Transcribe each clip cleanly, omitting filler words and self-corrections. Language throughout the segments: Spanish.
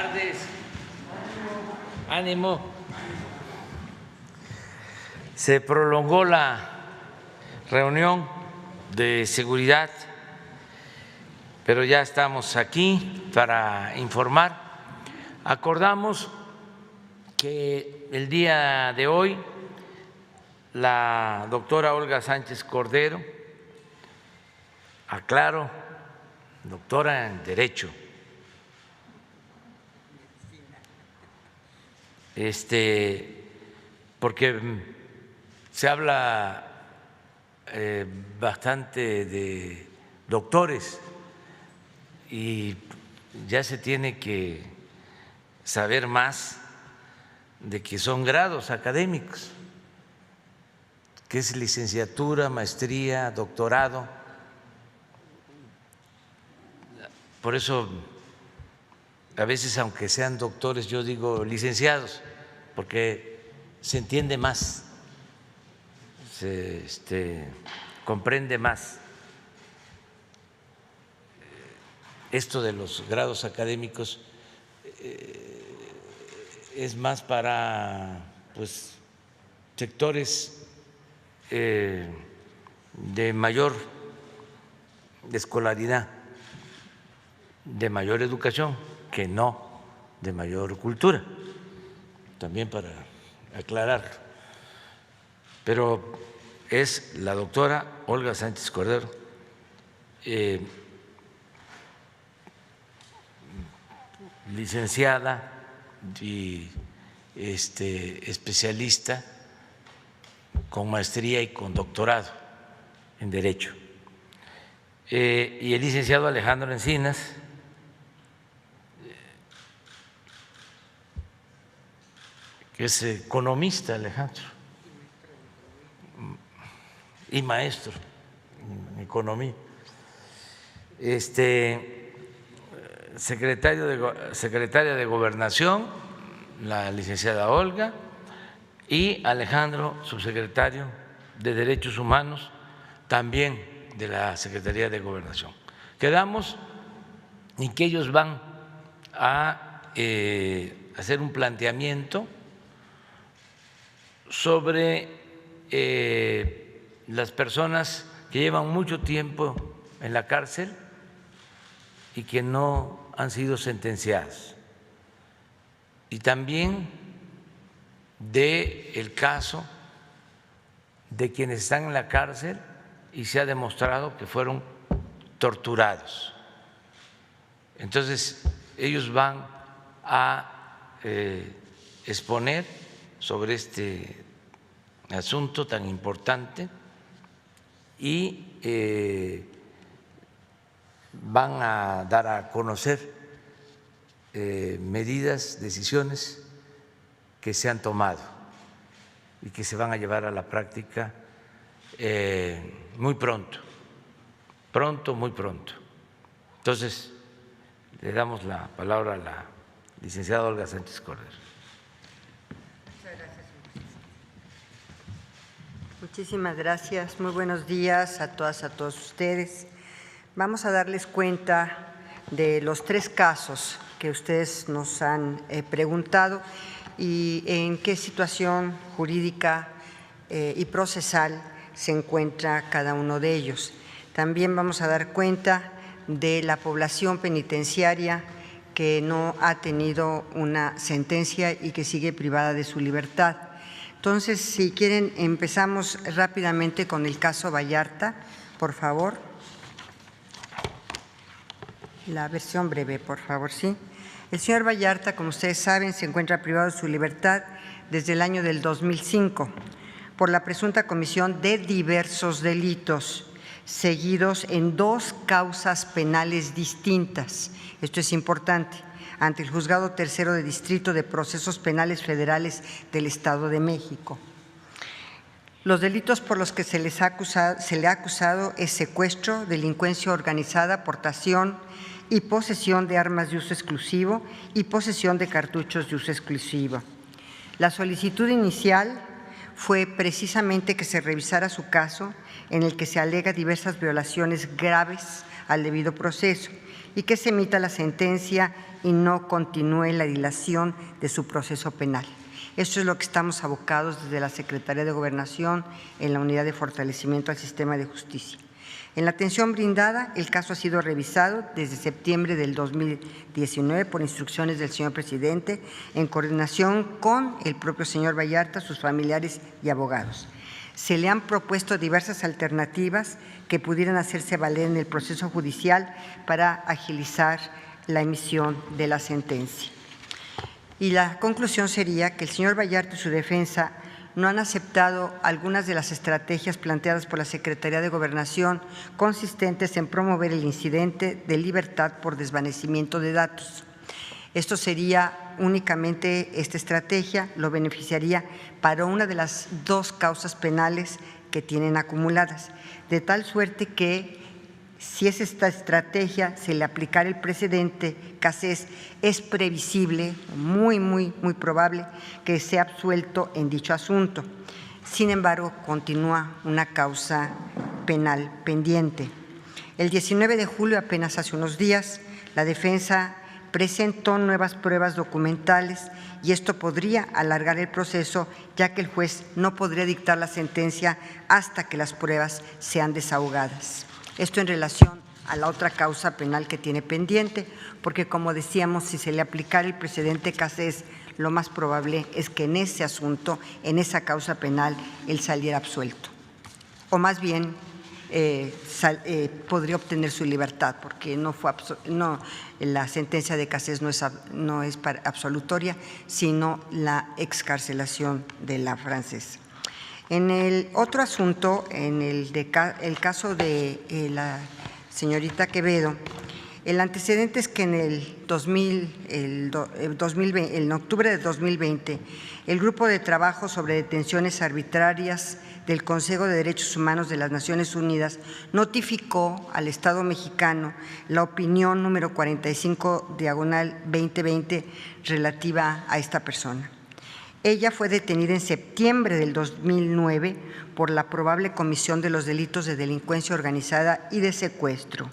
tardes. Ánimo. Se prolongó la reunión de seguridad, pero ya estamos aquí para informar. Acordamos que el día de hoy la doctora Olga Sánchez Cordero, aclaro, doctora en Derecho, porque se habla bastante de doctores y ya se tiene que saber más de que son grados académicos, que es licenciatura, maestría, doctorado. Por eso a veces, aunque sean doctores, yo digo licenciados, porque se entiende más, se comprende más esto de los grados académicos. Es más para pues sectores de mayor escolaridad, de mayor educación, que no de mayor cultura, también para aclarar. Pero es la doctora Olga Sánchez Cordero, licenciada y especialista con maestría y con doctorado en Derecho. Y el licenciado Alejandro Encinas, que es economista, Alejandro, y maestro en economía, secretaria de Gobernación, la licenciada Olga, y Alejandro, subsecretario de Derechos Humanos, también de la Secretaría de Gobernación. Quedamos en que ellos van a hacer un planteamiento sobre las personas que llevan mucho tiempo en la cárcel y que no han sido sentenciadas, y también del caso de quienes están en la cárcel y se ha demostrado que fueron torturados. Entonces, ellos van a exponer sobre este asunto tan importante y van a dar a conocer medidas, decisiones que se han tomado y que se van a llevar a la práctica muy pronto, muy pronto. Entonces, le damos la palabra a la licenciada Olga Sánchez Cordero. Muchas gracias. Muchísimas gracias. Muy buenos días a todas, a todos ustedes. Vamos a darles cuenta de los 3 casos que ustedes nos han preguntado y en qué situación jurídica y procesal se encuentra cada uno de ellos. También vamos a dar cuenta de la población penitenciaria que no ha tenido una sentencia y que sigue privada de su libertad. Entonces, si quieren, empezamos rápidamente con el caso Vallarta, por favor. La versión breve, por favor, sí. El señor Vallarta, como ustedes saben, se encuentra privado de su libertad desde el año del 2005 por la presunta comisión de diversos delitos seguidos en 2 causas penales distintas. Esto es importante, ante el Juzgado Tercero de Distrito de Procesos Penales Federales del Estado de México. Los delitos por los que se le ha acusado es secuestro, delincuencia organizada, aportación y posesión de armas de uso exclusivo y posesión de cartuchos de uso exclusivo. La solicitud inicial fue precisamente que se revisara su caso, en el que se alega diversas violaciones graves al debido proceso y que se emita la sentencia y no continúe la dilación de su proceso penal. Esto es lo que estamos abocados desde la Secretaría de Gobernación en la Unidad de Fortalecimiento al Sistema de Justicia. En la atención brindada, el caso ha sido revisado desde septiembre del 2019 por instrucciones del señor presidente, en coordinación con el propio señor Vallarta, sus familiares y abogados. Se le han propuesto diversas alternativas que pudieran hacerse valer en el proceso judicial para agilizar la emisión de la sentencia. Y la conclusión sería que el señor Vallarta y su defensa no han aceptado algunas de las estrategias planteadas por la Secretaría de Gobernación consistentes en promover el incidente de libertad por desvanecimiento de datos. Esto sería únicamente, esta estrategia lo beneficiaría para una de las 2 causas penales que tienen acumuladas, de tal suerte que si es esta estrategia se le aplicara el precedente Cassés, es previsible, muy probable que sea absuelto en dicho asunto. Sin embargo, continúa una causa penal pendiente. El 19 de julio, apenas hace unos días, la defensa presentó nuevas pruebas documentales y esto podría alargar el proceso, ya que el juez no podría dictar la sentencia hasta que las pruebas sean desahogadas. Esto en relación a la otra causa penal que tiene pendiente, porque como decíamos, si se le aplicara el precedente Cassés, lo más probable es que en ese asunto, en esa causa penal, él saliera absuelto. O más bien, podría obtener su libertad, porque la sentencia de Cassés no es absolutoria, sino la excarcelación de la francesa. En el otro asunto, en el caso de la señorita Quevedo, el antecedente es que en octubre de 2020, el Grupo de Trabajo sobre Detenciones Arbitrarias del Consejo de Derechos Humanos de las Naciones Unidas notificó al Estado mexicano la opinión número 45/2020 relativa a esta persona. Ella fue detenida en septiembre del 2009 por la probable comisión de los delitos de delincuencia organizada y de secuestro.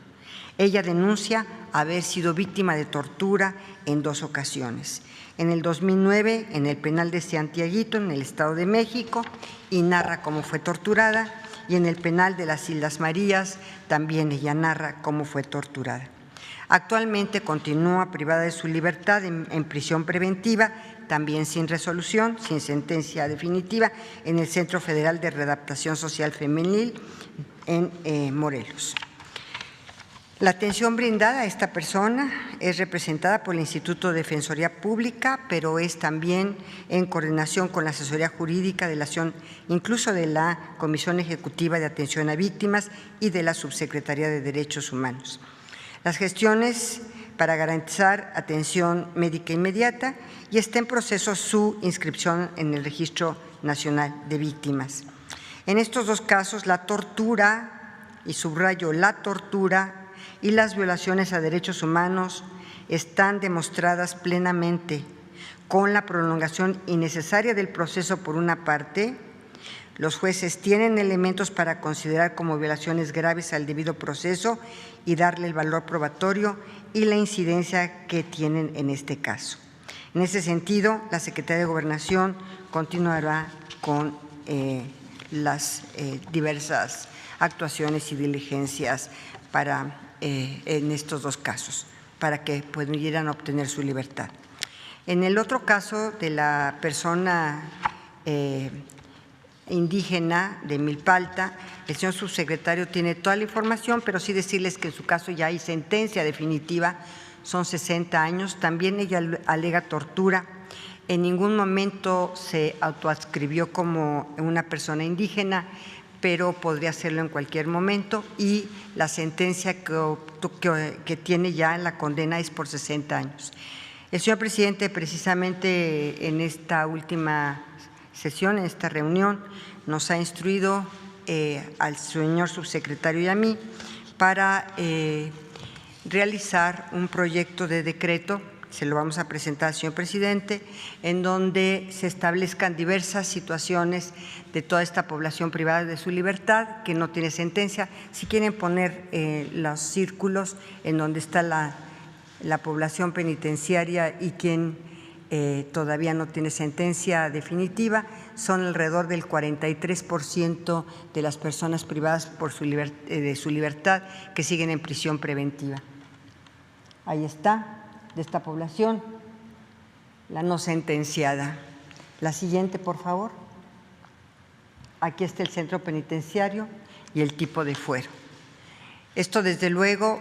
Ella denuncia haber sido víctima de tortura en 2 ocasiones. En el 2009, en el penal de Santiaguito, en el Estado de México, y narra cómo fue torturada, y en el penal de las Islas Marías, también ella narra cómo fue torturada. Actualmente continúa privada de su libertad en prisión preventiva, también sin resolución, sin sentencia definitiva, en el Centro Federal de Readaptación Social Femenil en Morelos. La atención brindada a esta persona es representada por el Instituto de Defensoría Pública, pero es también en coordinación con la asesoría jurídica de la acción, incluso de la Comisión Ejecutiva de Atención a Víctimas y de la Subsecretaría de Derechos Humanos. Las gestiones para garantizar atención médica inmediata y está en proceso su inscripción en el Registro Nacional de Víctimas. En estos 2 casos, la tortura, y subrayo la tortura, y las violaciones a derechos humanos están demostradas plenamente con la prolongación innecesaria del proceso por una parte. Los jueces tienen elementos para considerar como violaciones graves al debido proceso y darle el valor probatorio y la incidencia que tienen en este caso. En ese sentido, la Secretaría de Gobernación continuará con las diversas actuaciones y diligencias en estos 2 casos, para que pudieran obtener su libertad. En el otro caso de la persona indígena de Milpalta, el señor subsecretario tiene toda la información, pero sí decirles que en su caso ya hay sentencia definitiva, son 60 años. También ella alega tortura. En ningún momento se autoadscribió como una persona indígena, pero podría hacerlo en cualquier momento, y la sentencia que tiene ya, la condena, es por 60 años. El señor presidente, precisamente en esta última sesión, en esta reunión, nos ha instruido al señor subsecretario y a mí para realizar un proyecto de decreto, se lo vamos a presentar al señor presidente, en donde se establezcan diversas situaciones de toda esta población privada de su libertad, que no tiene sentencia. Si quieren poner los círculos en donde está la población penitenciaria y quien todavía no tiene sentencia definitiva son alrededor del 43% de las personas privadas de su libertad que siguen en prisión preventiva. Ahí está, de esta población, la no sentenciada. La siguiente, por favor. Aquí está el centro penitenciario y el tipo de fuero. Esto, desde luego,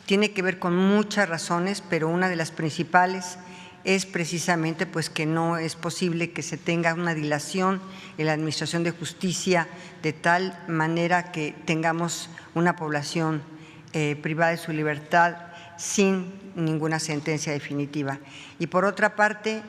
tiene que ver con muchas razones, pero una de las principales es precisamente pues que no es posible que se tenga una dilación en la administración de justicia de tal manera que tengamos una población privada de su libertad sin ninguna sentencia definitiva. Y por otra parte,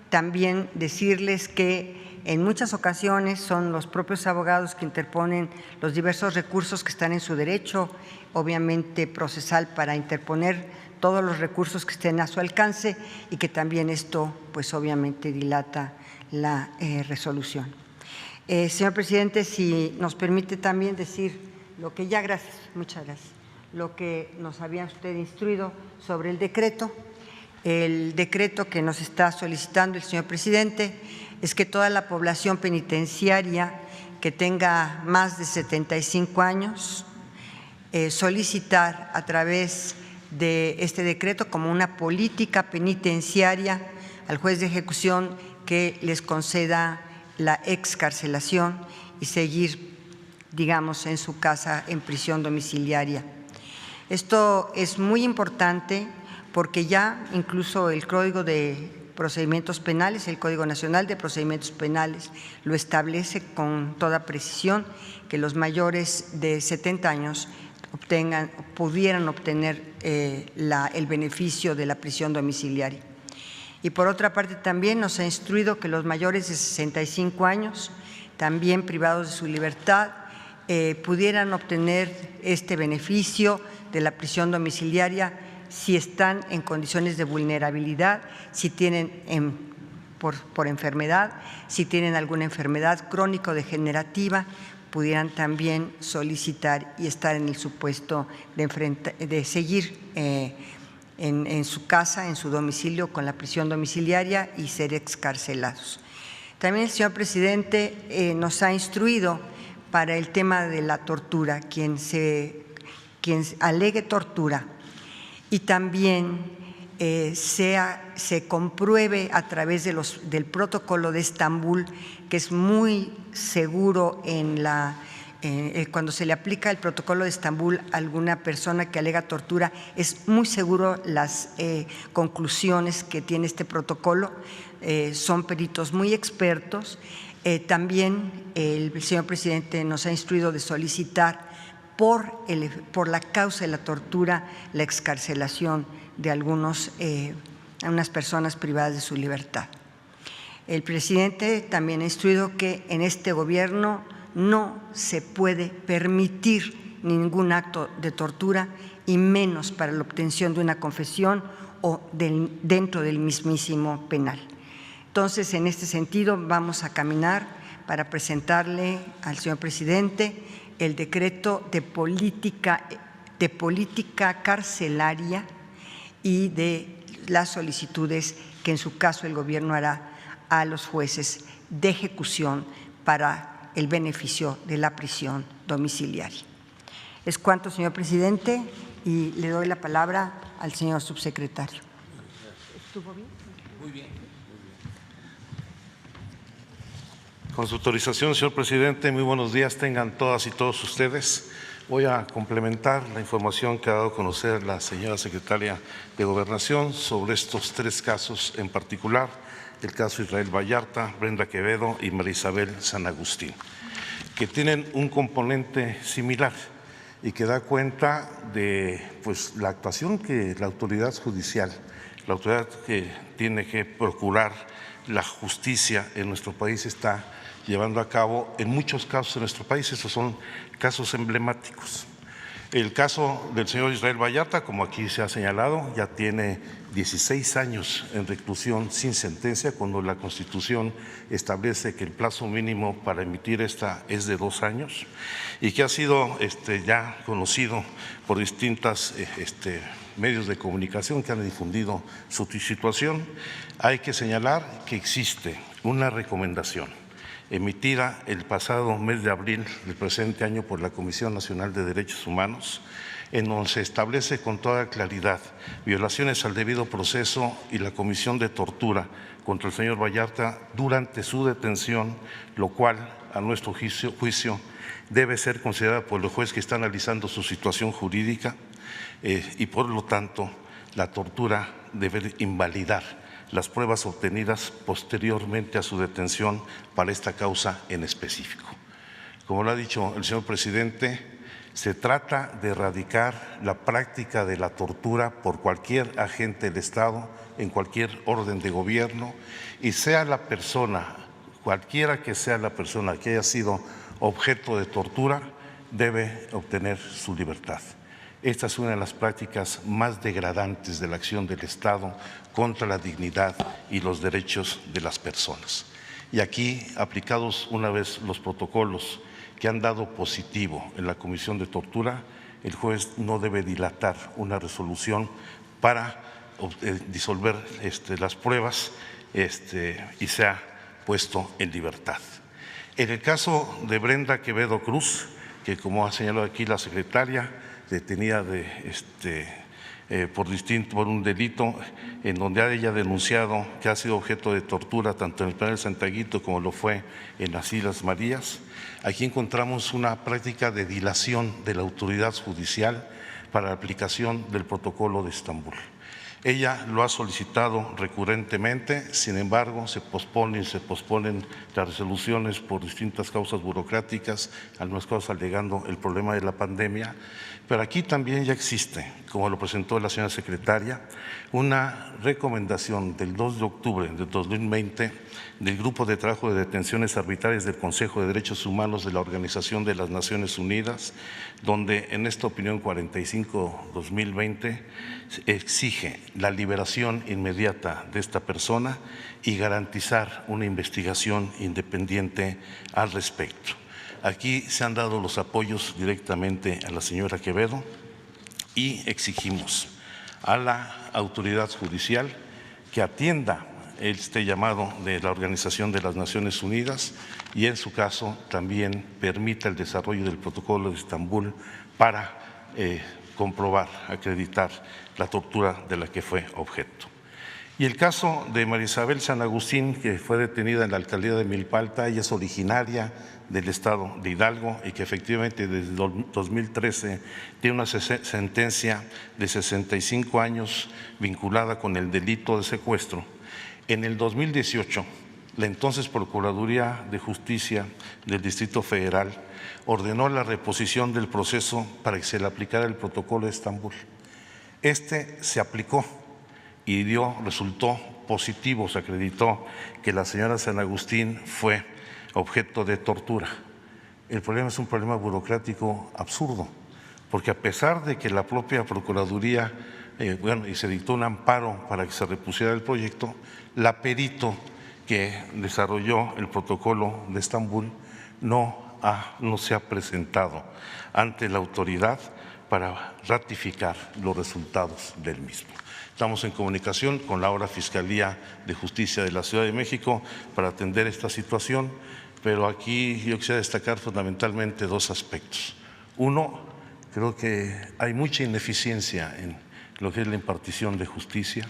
también decirles que en muchas ocasiones son los propios abogados que interponen los diversos recursos que están en su derecho, obviamente procesal, para interponer todos los recursos que estén a su alcance y que también esto, pues obviamente, dilata la resolución. Señor presidente, si nos permite también decir lo que ya, gracias, muchas gracias, lo que nos había usted instruido sobre el decreto. El decreto que nos está solicitando el señor presidente es que toda la población penitenciaria que tenga más de 75 años solicitar a través de este decreto como una política penitenciaria al juez de ejecución que les conceda la excarcelación y seguir, digamos, en su casa en prisión domiciliaria. Esto es muy importante porque ya incluso el Código de Procedimientos Penales, el Código Nacional de Procedimientos Penales, lo establece con toda precisión, que los mayores de 70 años pudieran obtener el beneficio de la prisión domiciliaria. Y por otra parte también nos ha instruido que los mayores de 65 años, también privados de su libertad, pudieran obtener este beneficio de la prisión domiciliaria si están en condiciones de vulnerabilidad, si tienen por enfermedad, si tienen alguna enfermedad crónico-degenerativa, pudieran también solicitar y estar en el supuesto de seguir en su casa, en su domicilio, con la prisión domiciliaria y ser excarcelados. También el señor presidente nos ha instruido para el tema de la tortura, quien alegue tortura y también se compruebe a través del protocolo de Estambul, que es muy seguro cuando se le aplica el protocolo de Estambul a alguna persona que alega tortura, es muy seguro las conclusiones que tiene este protocolo, son peritos muy expertos. También el señor presidente nos ha instruido de solicitar por la causa de la tortura la excarcelación de algunas personas privadas de su libertad. El presidente también ha instruido que en este gobierno no se puede permitir ningún acto de tortura y menos para la obtención de una confesión o dentro del mismísimo penal. Entonces, en este sentido, vamos a caminar para presentarle al señor presidente el decreto de política carcelaria y de las solicitudes que en su caso el gobierno hará a los jueces de ejecución para el beneficio de la prisión domiciliaria. Es cuanto, señor presidente, y le doy la palabra al señor subsecretario. ¿Estuvo bien? Muy bien. Con su autorización, señor presidente, muy buenos días tengan todas y todos ustedes. Voy a complementar la información que ha dado a conocer la señora secretaria de Gobernación sobre estos tres casos en particular, el caso Israel Vallarta, Brenda Quevedo y María Isabel San Agustín, que tienen un componente similar y que da cuenta de la actuación que la autoridad judicial, la autoridad que tiene que procurar la justicia en nuestro país, está llevando a cabo en muchos casos en nuestro país. Estos son casos emblemáticos. El caso del señor Israel Vallarta, como aquí se ha señalado, ya tiene 16 años en reclusión sin sentencia, cuando la Constitución establece que el plazo mínimo para emitir esta es de 2 años, y que ha sido ya conocido por distintos medios de comunicación que han difundido su situación. Hay que señalar que existe una recomendación emitida el pasado mes de abril del presente año por la Comisión Nacional de Derechos Humanos, en donde se establece con toda claridad violaciones al debido proceso y la comisión de tortura contra el señor Vallarta durante su detención, lo cual, a nuestro juicio, debe ser considerada por el juez que está analizando su situación jurídica y, por lo tanto, la tortura debe invalidar las pruebas obtenidas posteriormente a su detención para esta causa en específico. Como lo ha dicho el señor presidente, se trata de erradicar la práctica de la tortura por cualquier agente del Estado en cualquier orden de gobierno, y sea la persona, cualquiera que sea la persona que haya sido objeto de tortura, debe obtener su libertad. Esta es una de las prácticas más degradantes de la acción del Estado contra la dignidad y los derechos de las personas. Y aquí, aplicados una vez los protocolos que han dado positivo en la comisión de tortura, el juez no debe dilatar una resolución para disolver las pruebas y sea puesto en libertad. En el caso de Brenda Quevedo Cruz, que como ha señalado aquí la secretaria, detenida por un delito en donde ella ha denunciado que ha sido objeto de tortura tanto en el penal de Santiaguito como lo fue en las Islas Marías. Aquí encontramos una práctica de dilación de la autoridad judicial para la aplicación del protocolo de Estambul. Ella lo ha solicitado recurrentemente, sin embargo, se posponen las resoluciones por distintas causas burocráticas, algunas cosas alegando el problema de la pandemia, pero aquí también ya existe, como lo presentó la señora secretaria, una recomendación del 2 de octubre de 2020 del Grupo de Trabajo de Detenciones Arbitrarias del Consejo de Derechos Humanos de la Organización de las Naciones Unidas, donde en esta opinión 45/2020 exige la liberación inmediata de esta persona y garantizar una investigación independiente al respecto. Aquí se han dado los apoyos directamente a la señora Quevedo y exigimos a la autoridad judicial que atienda este llamado de la Organización de las Naciones Unidas y, en su caso, también permita el desarrollo del protocolo de Estambul para comprobar, acreditar la tortura de la que fue objeto. Y el caso de María Isabel San Agustín, que fue detenida en la alcaldía de Milpalta, ella es originaria del estado de Hidalgo y que efectivamente desde 2013 tiene una sentencia de 65 años vinculada con el delito de secuestro. En el 2018, la entonces Procuraduría de Justicia del Distrito Federal ordenó la reposición del proceso para que se le aplicara el protocolo de Estambul. Se aplicó y resultó positivo, se acreditó que la señora San Agustín fue objeto de tortura. El problema es un problema burocrático absurdo, porque a pesar de que la propia Procuraduría, y se dictó un amparo para que se repusiera el proyecto, la perito que desarrolló el protocolo de Estambul no se ha presentado ante la autoridad para ratificar los resultados del mismo. Estamos en comunicación con la ahora Fiscalía de Justicia de la Ciudad de México para atender esta situación, pero aquí yo quisiera destacar fundamentalmente dos aspectos. Uno, creo que hay mucha ineficiencia en lo que es la impartición de justicia,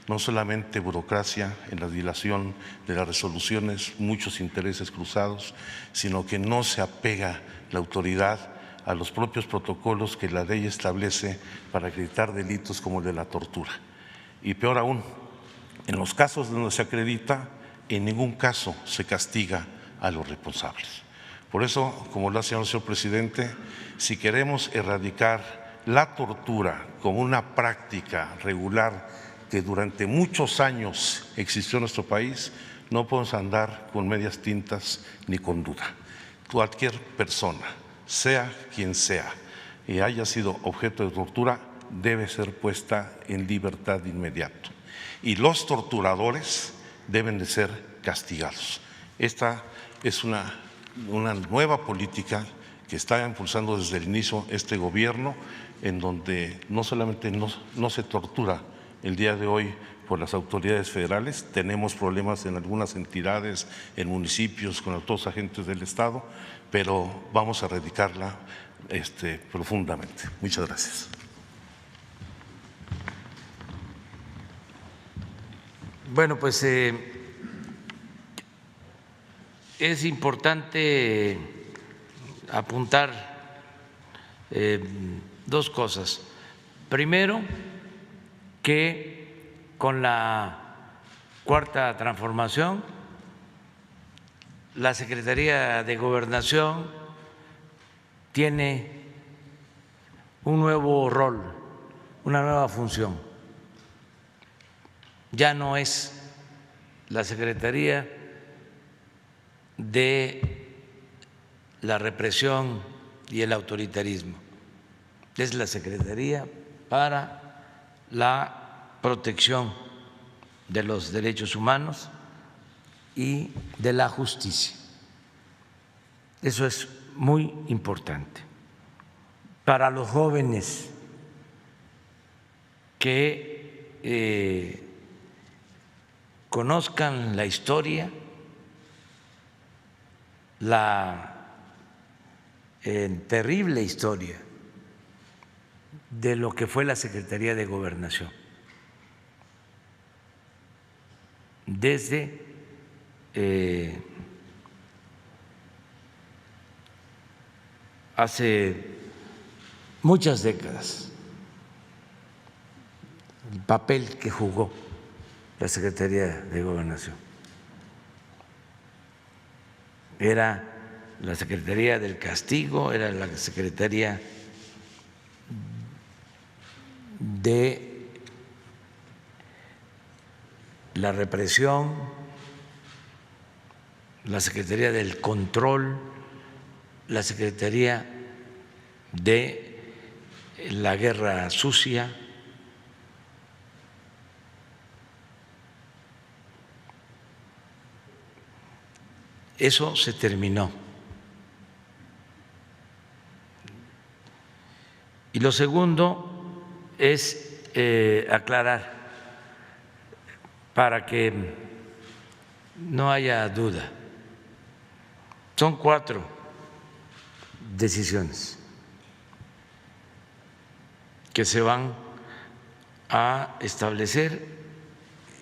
no solamente burocracia en la dilación de las resoluciones, muchos intereses cruzados, sino que no se apega la autoridad a los propios protocolos que la ley establece para acreditar delitos como el de la tortura. Y peor aún, en los casos donde se acredita, en ningún caso se castiga a los responsables. Por eso, como lo ha señalado el señor presidente, si queremos erradicar la tortura como una práctica regular que durante muchos años existió en nuestro país, no podemos andar con medias tintas ni con duda. Cualquier persona, sea quien sea, haya sido objeto de tortura debe ser puesta en libertad de inmediato. Y los torturadores deben de ser castigados. Esta es una nueva política que está impulsando desde el inicio este gobierno, en donde no solamente no se tortura el día de hoy por las autoridades federales, tenemos problemas en algunas entidades, en municipios, con otros agentes del Estado, pero vamos a erradicarla profundamente. Muchas gracias. Bueno, pues es importante apuntar dos cosas. Primero, que con la Cuarta Transformación, la Secretaría de Gobernación tiene un nuevo rol, una nueva función. Ya no es la Secretaría de la represión y el autoritarismo, es la Secretaría para la protección de los derechos humanos y de la justicia. Eso es muy importante. Para los jóvenes que conozcan la historia, la terrible historia de lo que fue la Secretaría de Gobernación, desde hace muchas décadas, el papel que jugó la Secretaría de Gobernación. Era la Secretaría del Castigo, era la Secretaría de la Represión, la Secretaría del Control, la Secretaría de la Guerra Sucia. Eso se terminó. Y lo segundo es aclarar, para que no haya duda, son 4 decisiones que se van a establecer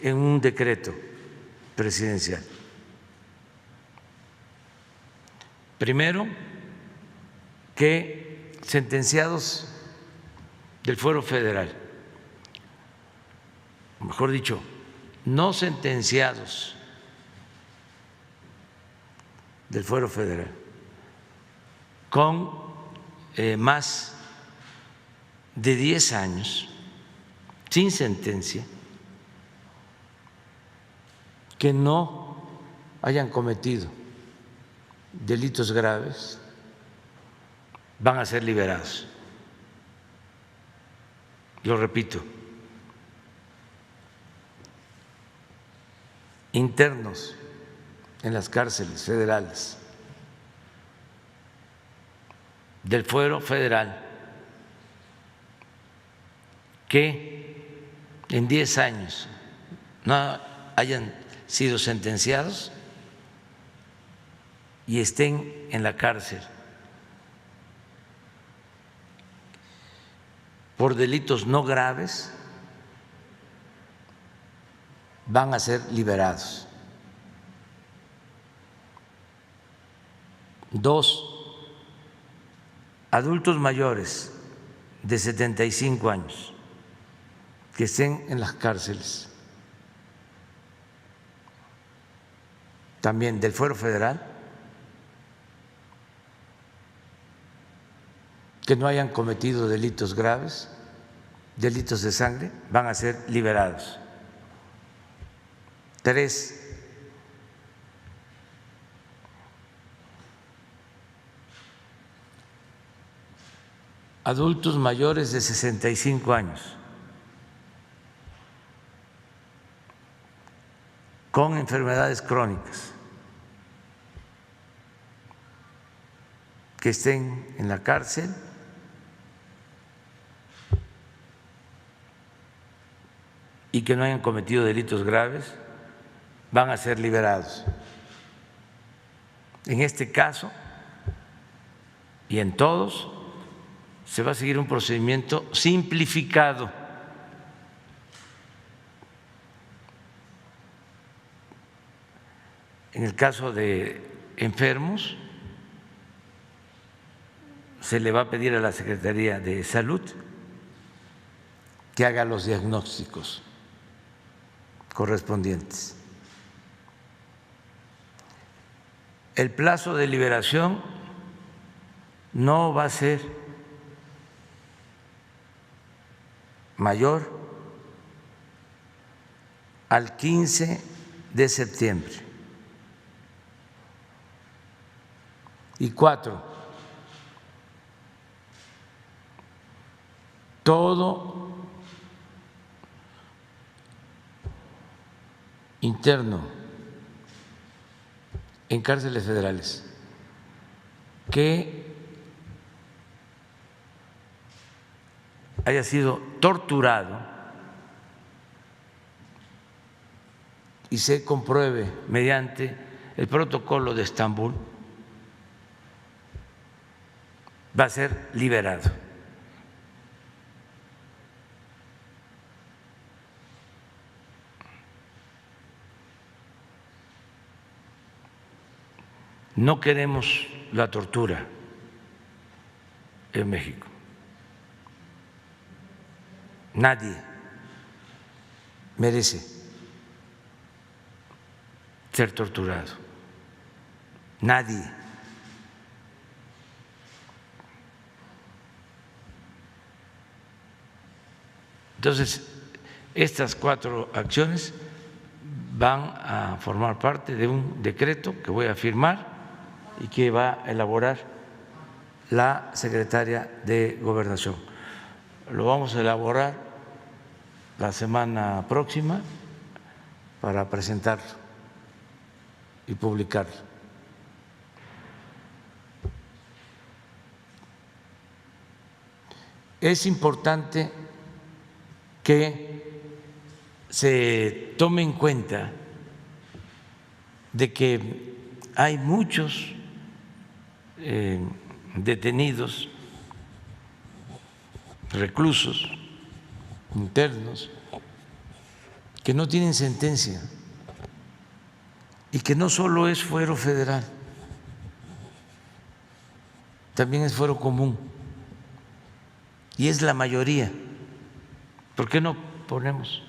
en un decreto presidencial. Primero, que sentenciados del Fuero Federal, mejor dicho, no sentenciados del Fuero Federal, con más de 10 años sin sentencia, que no hayan cometido delitos graves, van a ser liberados. Lo repito, internos en las cárceles federales del Fuero Federal que en 10 años no hayan sido sentenciados y estén en la cárcel por delitos no graves, van a ser liberados. 2, adultos mayores de 75 años que estén en las cárceles, también del Fuero Federal, que no hayan cometido delitos graves, delitos de sangre, van a ser liberados. 3, adultos mayores de 65 años con enfermedades crónicas que estén en la cárcel y que no hayan cometido delitos graves van a ser liberados. En este caso y en todos se va a seguir un procedimiento simplificado. En el caso de enfermos, se le va a pedir a la Secretaría de Salud que haga los diagnósticos correspondientes. El plazo de liberación no va a ser mayor al 15 de septiembre. Y 4, todo interno en cárceles federales que haya sido torturado y se compruebe mediante el protocolo de Estambul, va a ser liberado. No queremos la tortura en México. Nadie merece ser torturado. Nadie. Entonces, estas 4 acciones van a formar parte de un decreto que voy a firmar y que va a elaborar la secretaria de Gobernación. Lo vamos a elaborar la semana próxima para presentarlo y publicarlo. Es importante que se tome en cuenta de que hay muchos detenidos, reclusos internos, que no tienen sentencia y que no solo es fuero federal, también es fuero común y es la mayoría. ¿Por qué no ponemos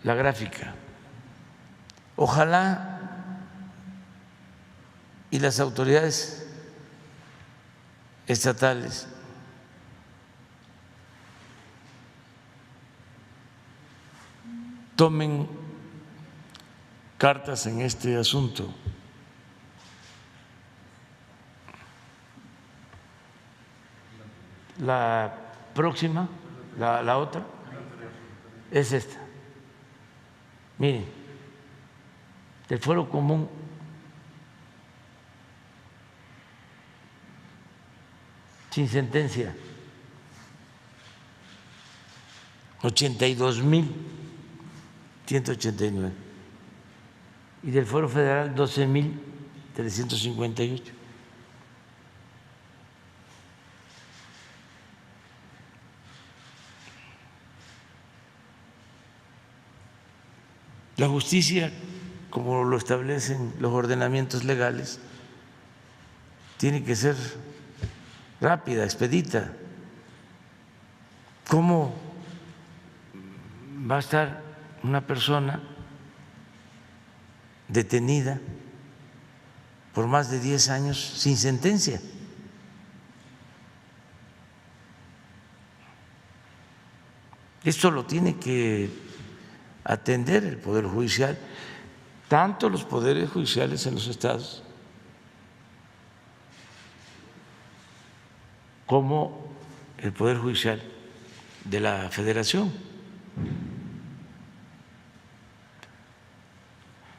la gráfica? Ojalá y las autoridades estatales tomen cartas en este asunto. La próxima, la otra, es esta. Miren, el fuero común sin sentencia, 82,189, y del fuero federal 12,358. La justicia, como lo establecen los ordenamientos legales, tiene que ser rápida, expedita. ¿Cómo va a estar una persona detenida por más de 10 años sin sentencia? Esto lo tiene que atender el Poder Judicial, tanto los poderes judiciales en los estados como el Poder Judicial de la Federación.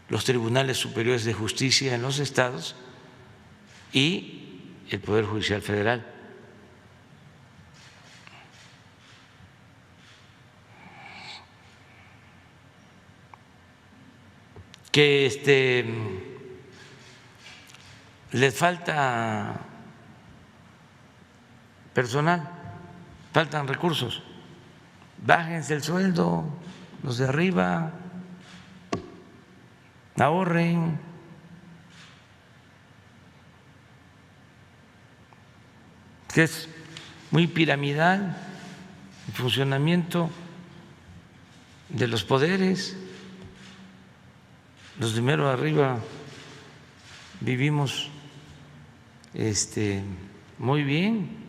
Los tribunales superiores de justicia en los estados y el Poder Judicial Federal. Que les falta personal, faltan recursos. Bájense el sueldo, los de arriba, ahorren. Que es muy piramidal el funcionamiento de los poderes. Los de mero arriba vivimos muy bien.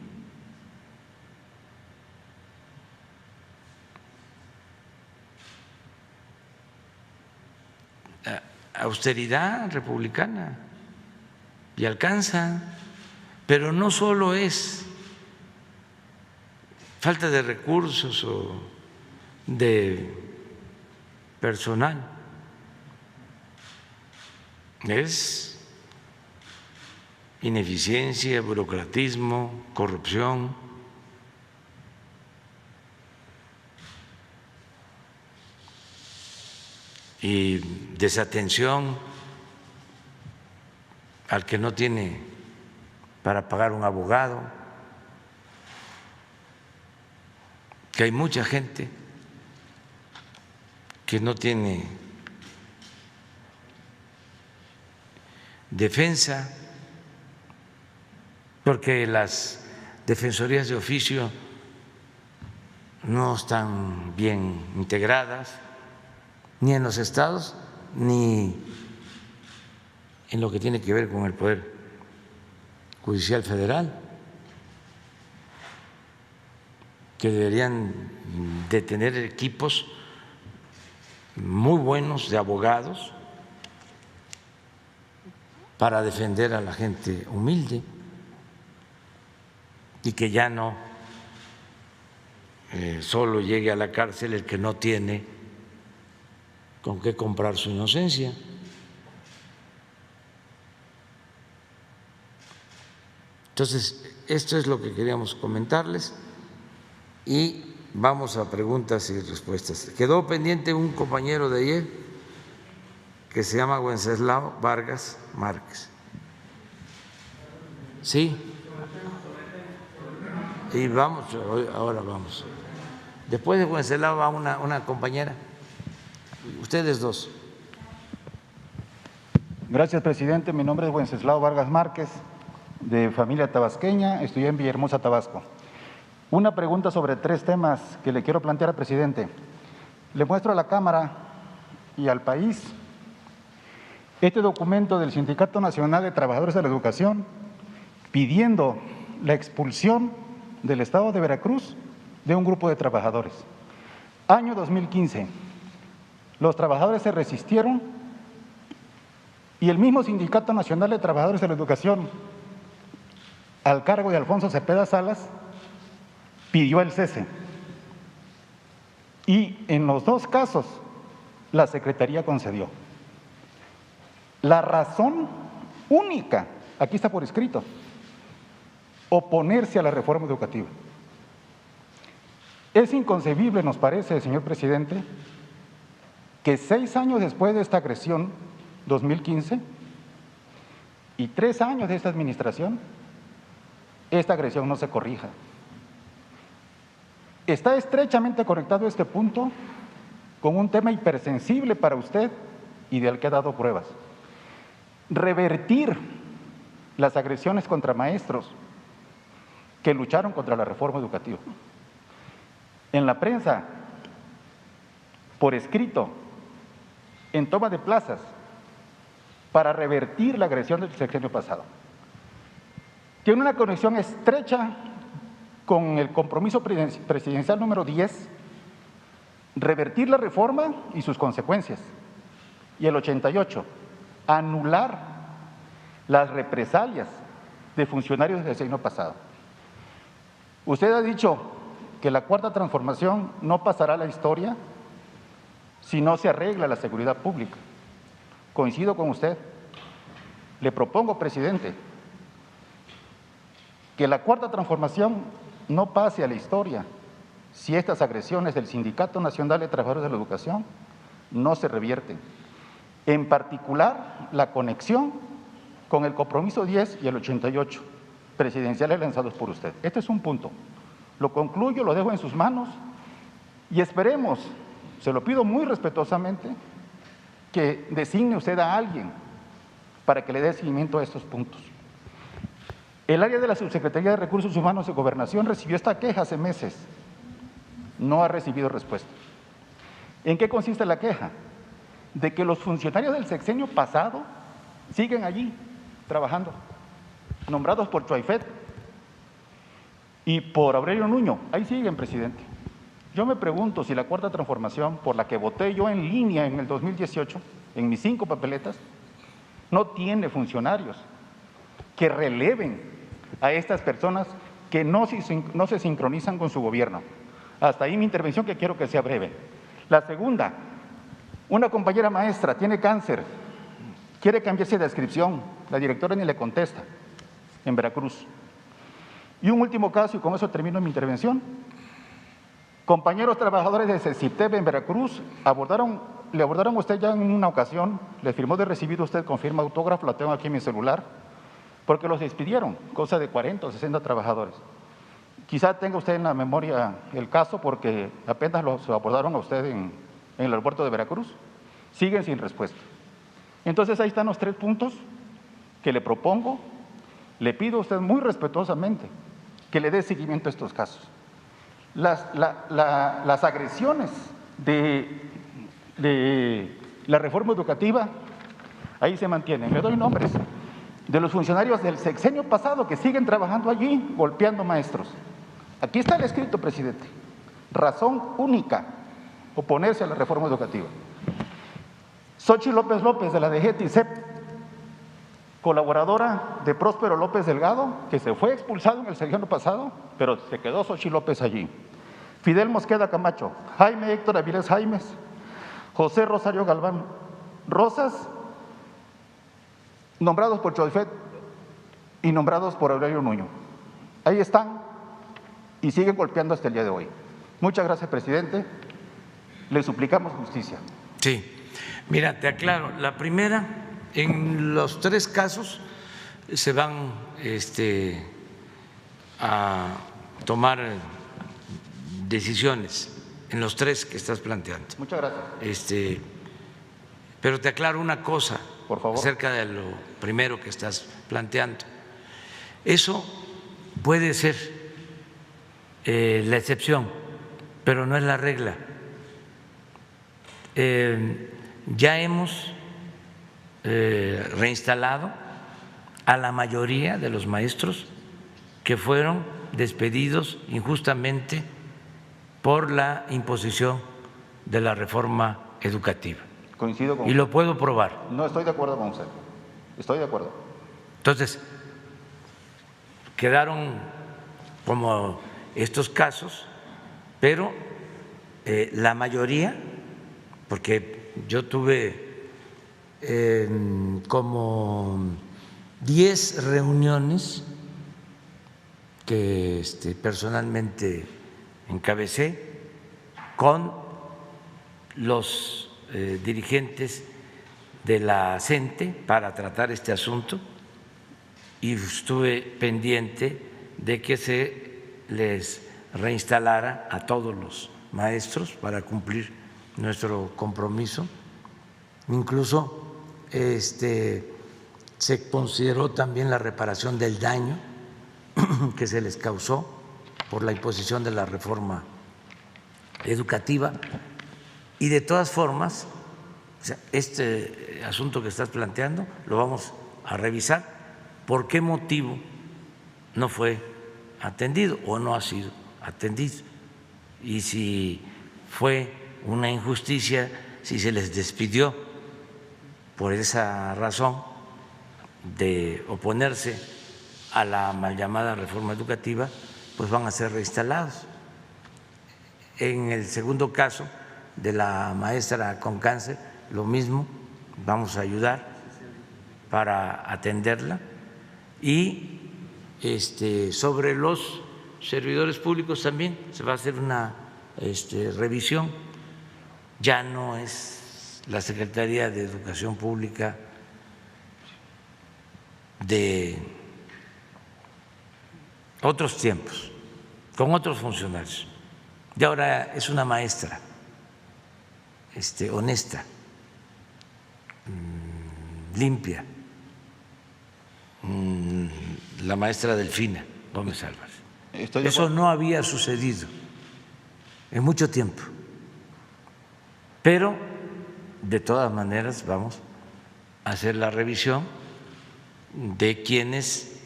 Austeridad republicana y alcanza, pero no solo es falta de recursos o de personal, es ineficiencia, burocratismo, corrupción. Y desatención al que no tiene para pagar un abogado, que hay mucha gente que no tiene defensa porque las defensorías de oficio no están bien integradas, ni en los estados, ni en lo que tiene que ver con el Poder Judicial Federal, que deberían de tener equipos muy buenos de abogados para defender a la gente humilde y que ya no solo llegue a la cárcel el que no tiene con qué comprar su inocencia. Entonces, esto es lo que queríamos comentarles y vamos a preguntas y respuestas. Quedó pendiente un compañero de ayer que se llama Wenceslao Vargas Márquez. Sí. Y vamos, ahora vamos. Después de Wenceslao va una compañera. Ustedes dos. Gracias, presidente. Mi nombre es Wenceslao Vargas Márquez, de familia tabasqueña, estudié en Villahermosa, Tabasco. Una pregunta sobre 3 temas que le quiero plantear al presidente. Le muestro a la Cámara y al país este documento del Sindicato Nacional de Trabajadores de la Educación pidiendo la expulsión del Estado de Veracruz de un grupo de trabajadores. Año 2015. Los trabajadores se resistieron y el mismo Sindicato Nacional de Trabajadores de la Educación, al cargo de Alfonso Cepeda Salas, pidió el cese. Y en los 2 casos, la Secretaría concedió. La razón única, aquí está por escrito, oponerse a la reforma educativa. Es inconcebible, nos parece, señor presidente, que 6 años después de esta agresión, 2015, y 3 años de esta administración, esta agresión no se corrija. Está estrechamente conectado este punto con un tema hipersensible para usted y del que ha dado pruebas. Revertir las agresiones contra maestros que lucharon contra la reforma educativa. En la prensa, por escrito, en toma de plazas, para revertir la agresión del sexenio pasado. Tiene una conexión estrecha con el compromiso presidencial número 10 revertir la reforma y sus consecuencias. Y el 88, anular las represalias de funcionarios del sexenio pasado. Usted ha dicho que la Cuarta Transformación no pasará a la historia si no se arregla la seguridad pública. Coincido con usted. Le propongo, presidente, que la Cuarta Transformación no pase a la historia si estas agresiones del Sindicato Nacional de Trabajadores de la Educación no se revierten. En particular, la conexión con el compromiso 10 y el 88, presidenciales lanzados por usted. Este es un punto. Lo concluyo, lo dejo en sus manos y esperemos, se lo pido muy respetuosamente, que designe usted a alguien para que le dé seguimiento a estos puntos. El área de la Subsecretaría de Recursos Humanos y Gobernación recibió esta queja hace meses. No ha recibido respuesta. ¿En qué consiste la queja? De que los funcionarios del sexenio pasado siguen allí trabajando, nombrados por Chuaifet y por Aurelio Nuño. Ahí siguen, presidente. Yo me pregunto si la Cuarta Transformación, por la que voté yo en línea en el 2018, en mis 5 papeletas, no tiene funcionarios que releven a estas personas que no se sincronizan con su gobierno. Hasta ahí mi intervención, que quiero que sea breve. La segunda, una compañera maestra tiene cáncer, quiere cambiarse de adscripción, la directora ni le contesta, en Veracruz. Y un último caso, y con eso termino mi intervención. Compañeros trabajadores de CECITEB en Veracruz le abordaron a usted ya en una ocasión, le firmó de recibido usted con firma autógrafo, la tengo aquí en mi celular, porque los despidieron, cosa de 40 o 60 trabajadores. Quizá tenga usted en la memoria el caso porque apenas los abordaron a usted en el aeropuerto de Veracruz. Siguen sin respuesta. Entonces ahí están los 3 puntos que le propongo. Le pido a usted muy respetuosamente que le dé seguimiento a estos casos. Las agresiones de la reforma educativa, ahí se mantienen. Le doy nombres de los funcionarios del sexenio pasado que siguen trabajando allí, golpeando maestros. Aquí está el escrito, presidente. Razón única, oponerse a la reforma educativa. Xochitl López López, de la DGTICEP, colaboradora de Próspero López Delgado, que se fue expulsado en el sexenio pasado, pero se quedó Xochitl López allí. Fidel Mosqueda Camacho, Jaime Héctor Avilés Jaimes, José Rosario Galván Rosas, nombrados por Chuaifet y nombrados por Aurelio Nuño. Ahí están y siguen golpeando hasta el día de hoy. Muchas gracias, presidente. Le suplicamos justicia. Sí, mira, te aclaro. La primera, en los 3 casos se van a tomar decisiones, en los 3 que estás planteando. Muchas gracias. Pero te aclaro una cosa, por favor, acerca de lo primero que estás planteando. Eso puede ser la excepción, pero no es la regla. Ya hemos reinstalado a la mayoría de los maestros que fueron despedidos injustamente por la imposición de la reforma educativa. Coincido con usted. Y lo puedo probar. No estoy de acuerdo con usted. Estoy de acuerdo. Entonces, quedaron como estos casos, pero la mayoría, porque yo tuve como 10 reuniones que personalmente encabecé con los dirigentes de la CENTE para tratar este asunto y estuve pendiente de que se les reinstalara a todos los maestros para cumplir nuestro compromiso. Incluso se consideró también la reparación del daño que se les causó por la imposición de la reforma educativa. Y de todas formas, este asunto que estás planteando lo vamos a revisar. ¿Por qué motivo no fue atendido o no ha sido atendido? Y si fue una injusticia si se les despidió por esa razón de oponerse a la mal llamada reforma educativa, pues van a ser reinstalados. En el segundo caso de la maestra con cáncer, lo mismo, vamos a ayudar para atenderla. Y sobre los servidores públicos también se va a hacer una revisión. Ya no es la Secretaría de Educación Pública de otros tiempos, con otros funcionarios. Y ahora es una maestra honesta, limpia, la maestra Delfina Gómez Álvarez. Eso no había sucedido en mucho tiempo, pero de todas maneras vamos a hacer la revisión de quienes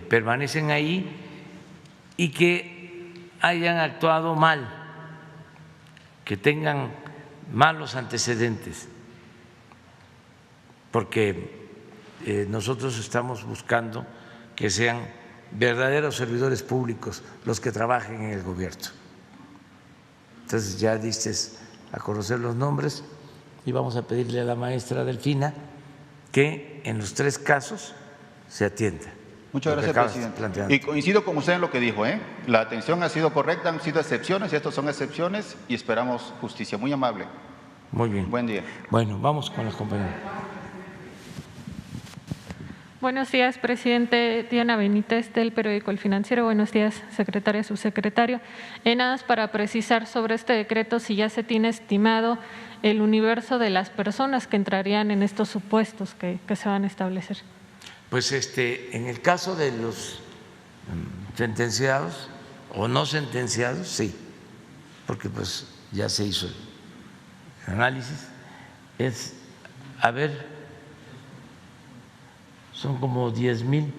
permanecen ahí y que hayan actuado mal, que tengan malos antecedentes, porque nosotros estamos buscando que sean verdaderos servidores públicos los que trabajen en el gobierno. Entonces ya diste a conocer los nombres y vamos a pedirle a la maestra Delfina que en los 3 casos se atienda. Muchas gracias, presidente. Y coincido con usted en lo que dijo, La atención ha sido correcta, han sido excepciones y estas son excepciones y esperamos justicia. Muy amable. Muy bien. Buen día. Bueno, vamos con los compañeros. Buenos días, presidente. Diana Benítez, del periódico El Financiero. Buenos días, secretaria, subsecretario. Nada más para precisar sobre este decreto, si ya se tiene estimado el universo de las personas que entrarían en estos supuestos que se van a establecer. Pues en el caso de los sentenciados o no sentenciados, sí, porque pues ya se hizo el análisis, son como 10,000,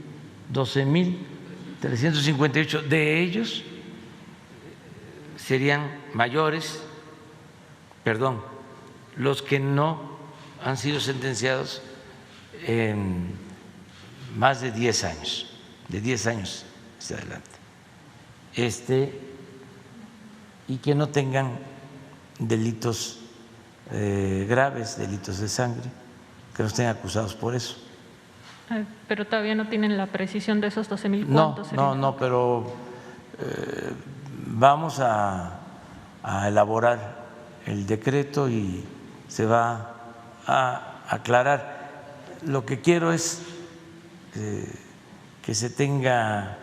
12,358 de ellos serían mayores, los que no han sido sentenciados en más de 10 años, de 10 años hacia adelante, y que no tengan delitos graves, delitos de sangre, que no estén acusados por eso. Pero todavía no tienen la precisión de esos 12,000. ¿Cuántos serían? No, pero vamos a elaborar el decreto y se va a aclarar. Lo que quiero es que se tenga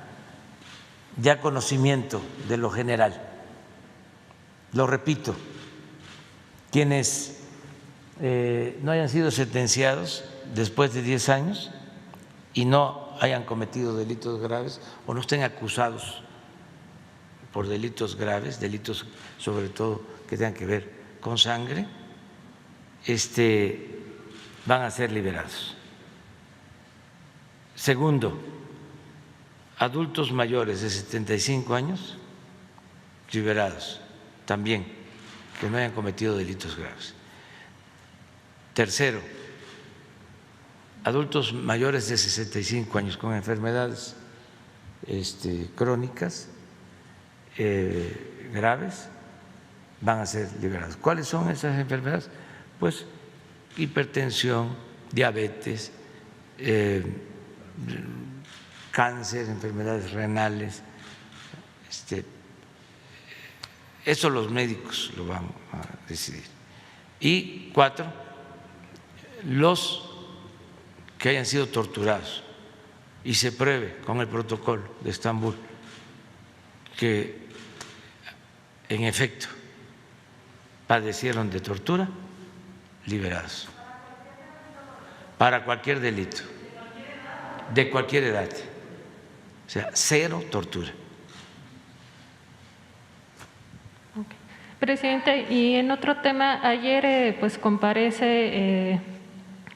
ya conocimiento de lo general. Lo repito, quienes no hayan sido sentenciados después de 10 años y no hayan cometido delitos graves o no estén acusados por delitos graves, delitos sobre todo que tengan que ver con sangre, van a ser liberados. Segundo, adultos mayores de 75 años liberados también, que no hayan cometido delitos graves. Tercero, adultos mayores de 65 años con enfermedades crónicas graves van a ser liberados. ¿Cuáles son esas enfermedades? Pues hipertensión, diabetes, cáncer, enfermedades renales. Eso los médicos lo van a decidir. Y 4, los que hayan sido torturados y se pruebe con el protocolo de Estambul que en efecto padecieron de tortura, liberados para cualquier delito, de cualquier edad, o sea, 0 tortura. Presidente, y en otro tema, ayer pues comparece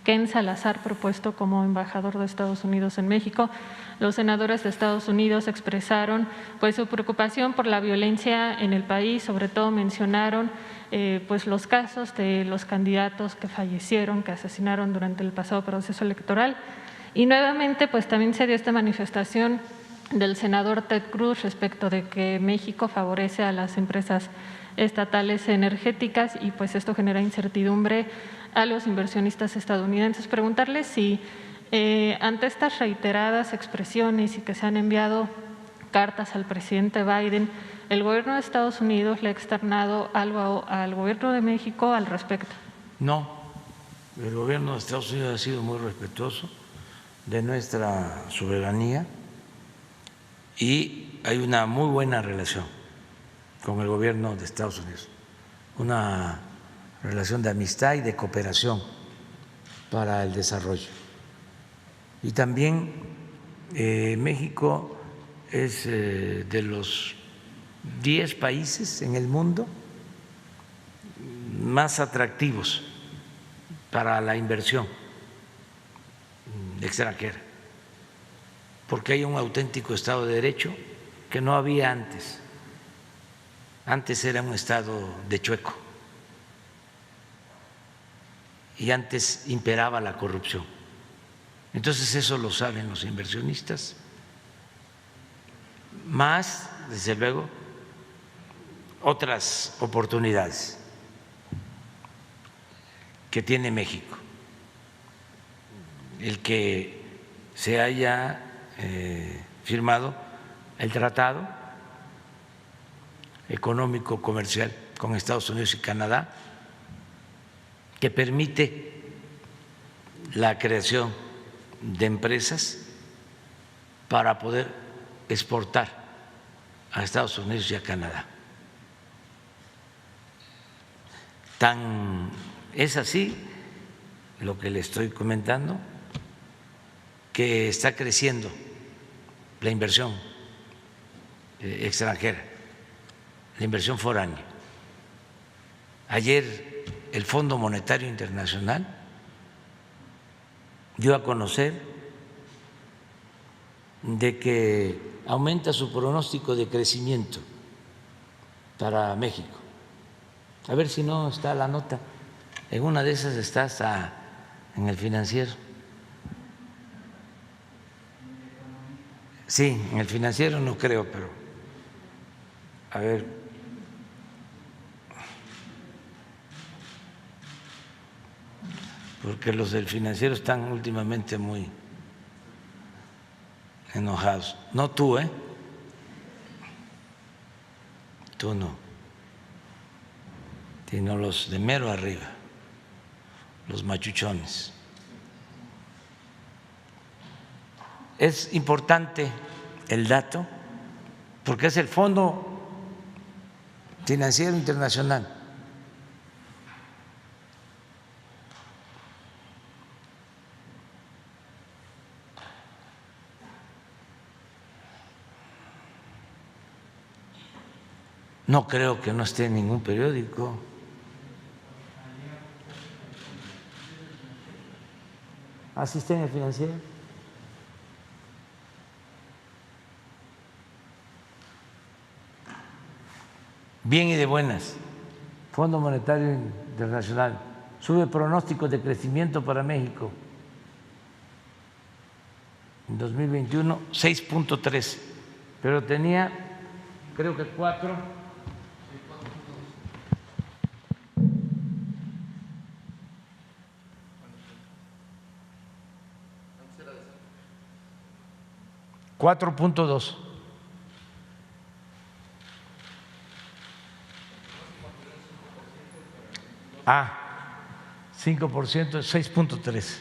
Ken Salazar, propuesto como embajador de Estados Unidos en México. Los senadores de Estados Unidos expresaron pues su preocupación por la violencia en el país, sobre todo mencionaron pues los casos de los candidatos que fallecieron, que asesinaron durante el pasado proceso electoral. Y nuevamente pues también se dio esta manifestación del senador Ted Cruz respecto de que México favorece a las empresas estatales energéticas y pues esto genera incertidumbre a los inversionistas estadounidenses. Preguntarles si ante estas reiteradas expresiones y que se han enviado cartas al presidente Biden, el gobierno de Estados Unidos le ha externado algo al gobierno de México al respecto. No, el gobierno de Estados Unidos ha sido muy respetuoso de nuestra soberanía y hay una muy buena relación con el gobierno de Estados Unidos, una relación de amistad y de cooperación para el desarrollo. Y también México es de los 10 países en el mundo más atractivos para la inversión extranjera, porque hay un auténtico Estado de Derecho que no había antes. Antes era un Estado de chueco y antes imperaba la corrupción. Entonces eso lo saben los inversionistas, más, desde luego, otras oportunidades que tiene México. El que se haya firmado el tratado económico comercial con Estados Unidos y Canadá, que permite la creación de empresas para poder exportar a Estados Unidos y a Canadá. Tan es así lo que le estoy comentando, que está creciendo la inversión extranjera, la inversión foránea. Ayer el Fondo Monetario Internacional dio a conocer de que aumenta su pronóstico de crecimiento para México. A ver si no está la nota, en una de esas está hasta en el Financiero. Sí, en el Financiero no creo, pero a ver. Porque los del Financiero están últimamente muy enojados. No tú, tú no, sino los de mero arriba, los machuchones. Es importante el dato porque es el Fondo Financiero Internacional. No creo que no esté en ningún periódico. ¿Así está en el Financiero? Bien y de buenas. Fondo Monetario Internacional sube pronósticos de crecimiento para México. En 2021, 6.3, pero tenía, creo que 4. 4.2. Ah, 5% es 6.3.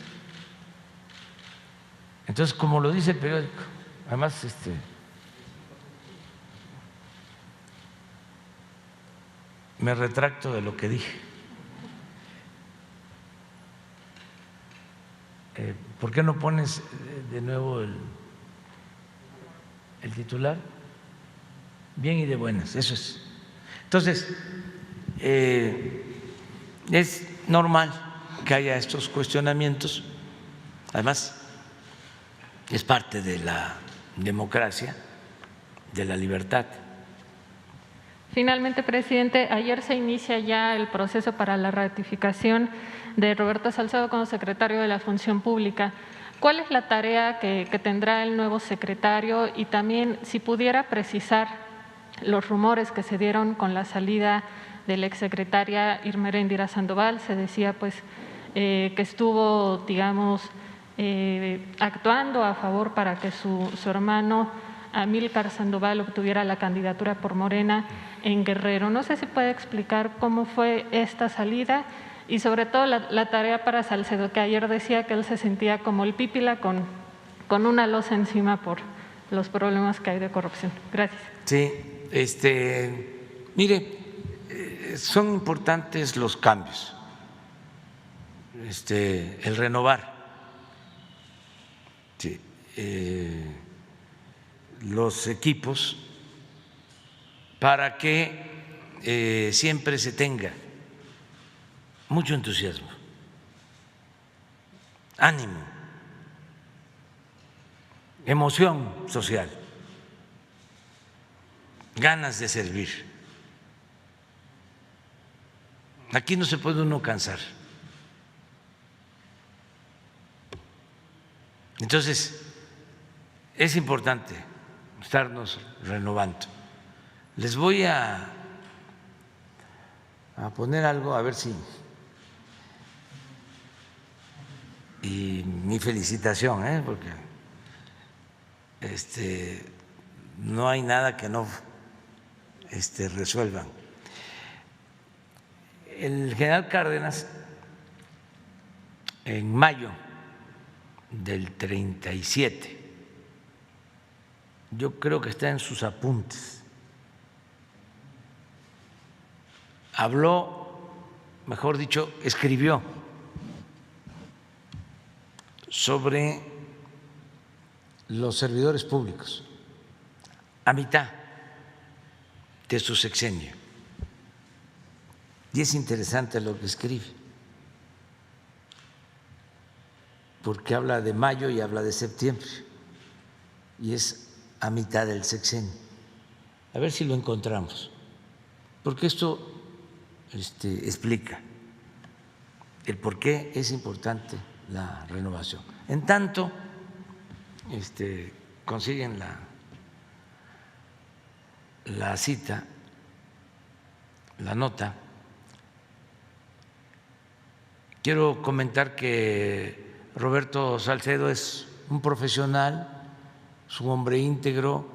Entonces, como lo dice el periódico, además me retracto de lo que dije. ¿Por qué no pones de nuevo el titular? Bien y de buenas, eso es. Entonces, es normal que haya estos cuestionamientos. Además, es parte de la democracia, de la libertad. Finalmente, presidente, ayer se inicia ya el proceso para la ratificación de Roberto Salcedo como secretario de la Función Pública. ¿Cuál es la tarea que tendrá el nuevo secretario? Y también, si pudiera precisar los rumores que se dieron con la salida de la exsecretaria Irma Eréndira Sandoval. Se decía pues que estuvo, digamos, actuando a favor para que su hermano Amílcar Sandoval obtuviera la candidatura por Morena en Guerrero. No sé si puede explicar cómo fue esta salida y sobre todo la tarea para Salcedo, que ayer decía que él se sentía como el pípila con una losa encima por los problemas que hay de corrupción. Gracias. Sí, mire, son importantes los cambios, el renovar. Sí, los equipos para que siempre se tenga mucho entusiasmo, ánimo, emoción social, ganas de servir. Aquí no se puede uno cansar. Entonces, es importante estarnos renovando. Les voy a poner algo, a ver si. Y mi felicitación, porque no hay nada que no resuelvan. El general Cárdenas, en mayo del 37, yo creo que está en sus apuntes, habló, mejor dicho, escribió sobre los servidores públicos a mitad de su sexenio. Y es interesante lo que escribe, porque habla de mayo y habla de septiembre, y es a mitad del sexenio. A ver si lo encontramos, porque esto explica el por qué es importante la renovación. En tanto, consiguen la cita, la nota. Quiero comentar que Roberto Salcedo es un profesional, es un hombre íntegro,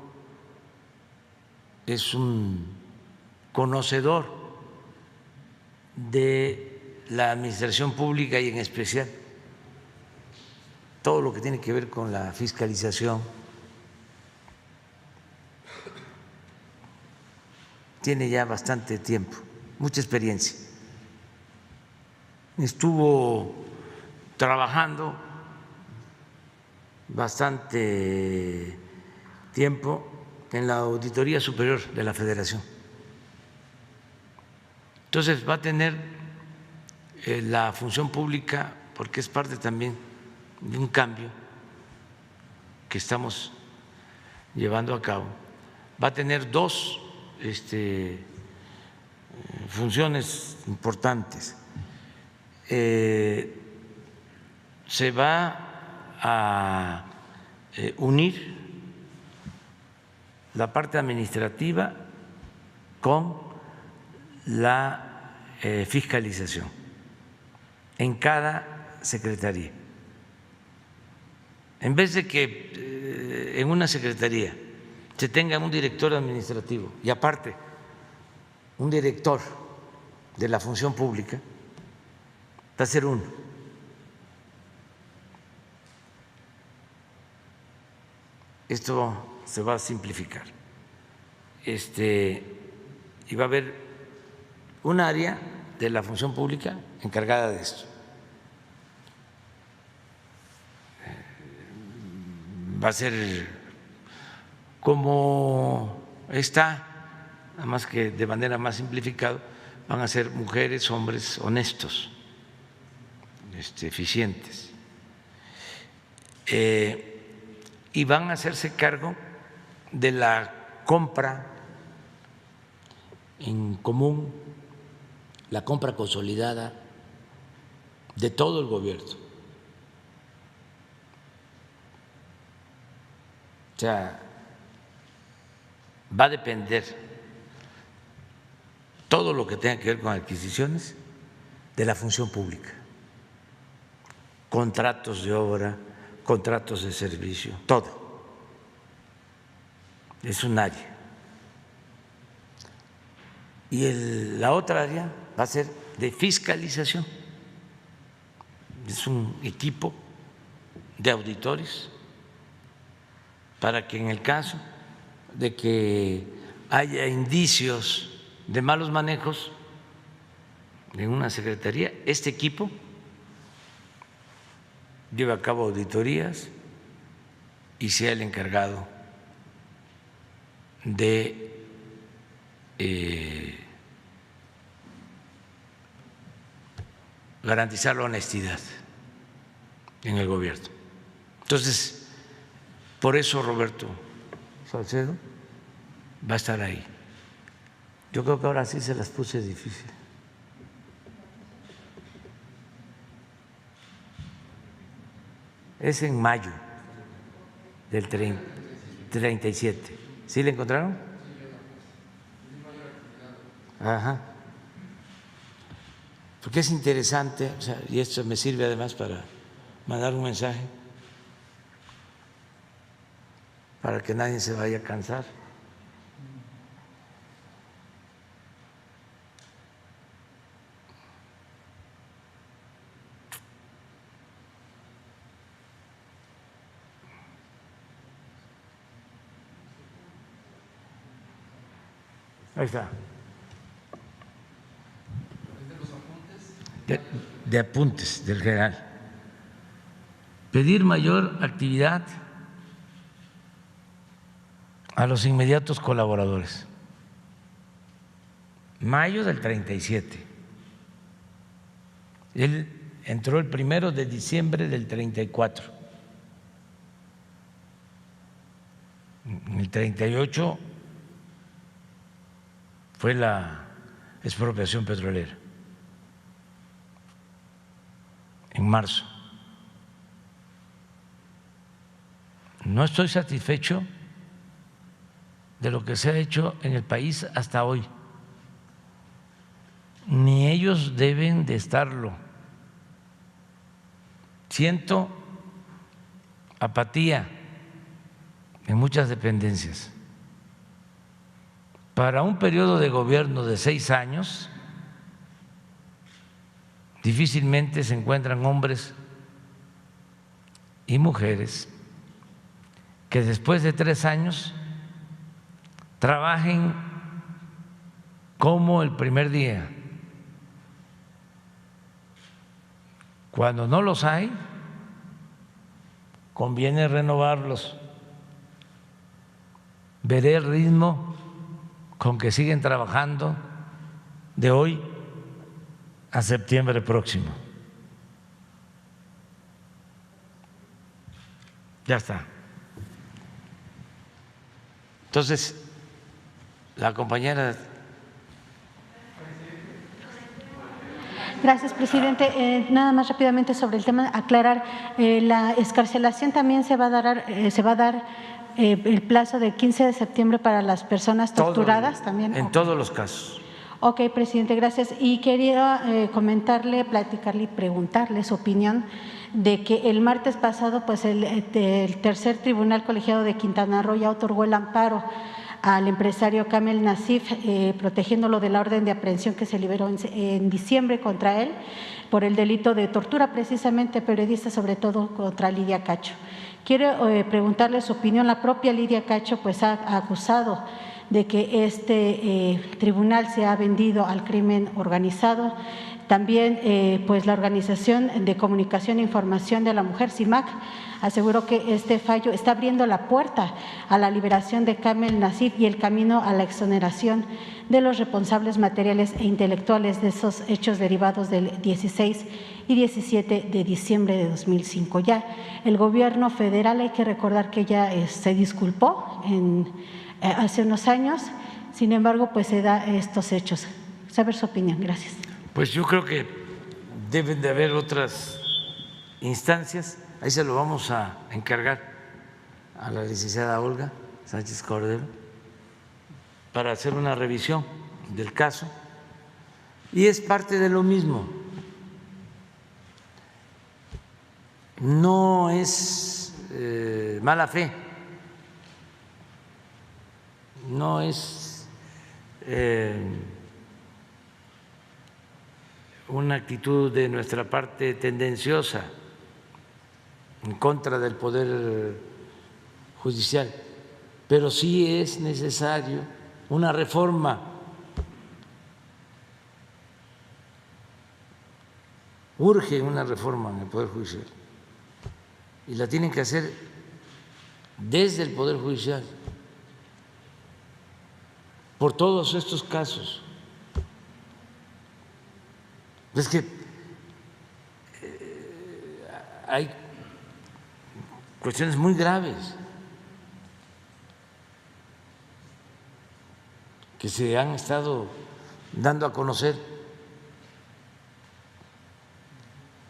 es un conocedor de la administración pública y en especial todo lo que tiene que ver con la fiscalización. Tiene ya bastante tiempo, mucha experiencia. Estuvo trabajando bastante tiempo en la Auditoría Superior de la Federación. Entonces va a tener la función pública, porque es parte también de un cambio que estamos llevando a cabo. Va a tener dos funciones importantes. Se va a unir la parte administrativa con la fiscalización en cada secretaría. En vez de que en una secretaría se tenga un director administrativo y aparte un director de la función pública, va a ser uno. Esto se va a simplificar. Y va a haber un área de la función pública encargada de esto. Va a ser como está, nada más que de manera más simplificada, van a ser mujeres, hombres honestos, eficientes. Y van a hacerse cargo de la compra en común, la compra consolidada de todo el gobierno. O sea, va a depender todo lo que tenga que ver con adquisiciones de la función pública, contratos de obra, contratos de servicio, todo. Es un área. Y la otra área va a ser de fiscalización. Es un equipo de auditores para que en el caso de que haya indicios de malos manejos en una secretaría, este equipo lleve a cabo auditorías y sea el encargado de garantizar la honestidad en el gobierno. Entonces, por eso Roberto Salcedo va a estar ahí. Yo creo que ahora sí se las puse difícil. Es en mayo del 37. ¿Sí le encontraron? Ajá. Porque es interesante, o sea, y esto me sirve además para mandar un mensaje para que nadie se vaya a cansar. Ahí está. De apuntes del general. Pedir mayor actividad a los inmediatos colaboradores. Mayo del 37. Él entró el 1 de diciembre del 34. En el 38 fue la expropiación petrolera, en marzo. No estoy satisfecho de lo que se ha hecho en el país hasta hoy, ni ellos deben de estarlo. Siento apatía en muchas dependencias. Para un periodo de gobierno de 6 años, difícilmente se encuentran hombres y mujeres que después de 3 años trabajen como el primer día. Cuando no los hay, conviene renovarlos. Veré el ritmo con que siguen trabajando de hoy a septiembre próximo. Ya está. Entonces, la compañera. Gracias, presidente. Nada más rápidamente sobre el tema, aclarar, la excarcelación también se va a dar el plazo de 15 de septiembre para las personas torturadas también. En todos los casos. Ok, presidente, gracias. Y quería comentarle, platicarle y preguntarle su opinión de que el martes pasado, pues el tercer tribunal colegiado de Quintana Roo ya otorgó el amparo al empresario Kamel Nasif, protegiéndolo de la orden de aprehensión que se liberó en diciembre contra él por el delito de tortura, precisamente periodista, sobre todo contra Lidia Cacho. Quiero preguntarle su opinión. La propia Lidia Cacho pues ha acusado de que este tribunal se ha vendido al crimen organizado. También pues la Organización de Comunicación e Información de la Mujer, CIMAC, aseguró que este fallo está abriendo la puerta a la liberación de Kamel Nacif y el camino a la exoneración de los responsables materiales e intelectuales de esos hechos derivados del 16 y 17 de diciembre de 2005. Ya el gobierno federal, hay que recordar que ya se disculpó hace unos años, sin embargo, pues se da estos hechos. Saber su opinión. Gracias. Pues yo creo que deben de haber otras instancias, ahí se lo vamos a encargar a la licenciada Olga Sánchez Cordero para hacer una revisión del caso, y es parte de lo mismo. No es mala fe, no es una actitud de nuestra parte tendenciosa en contra del Poder Judicial, pero sí es necesario una reforma. Urge una reforma en el Poder Judicial y la tienen que hacer desde el Poder Judicial por todos estos casos. Es que hay cuestiones muy graves que se han estado dando a conocer.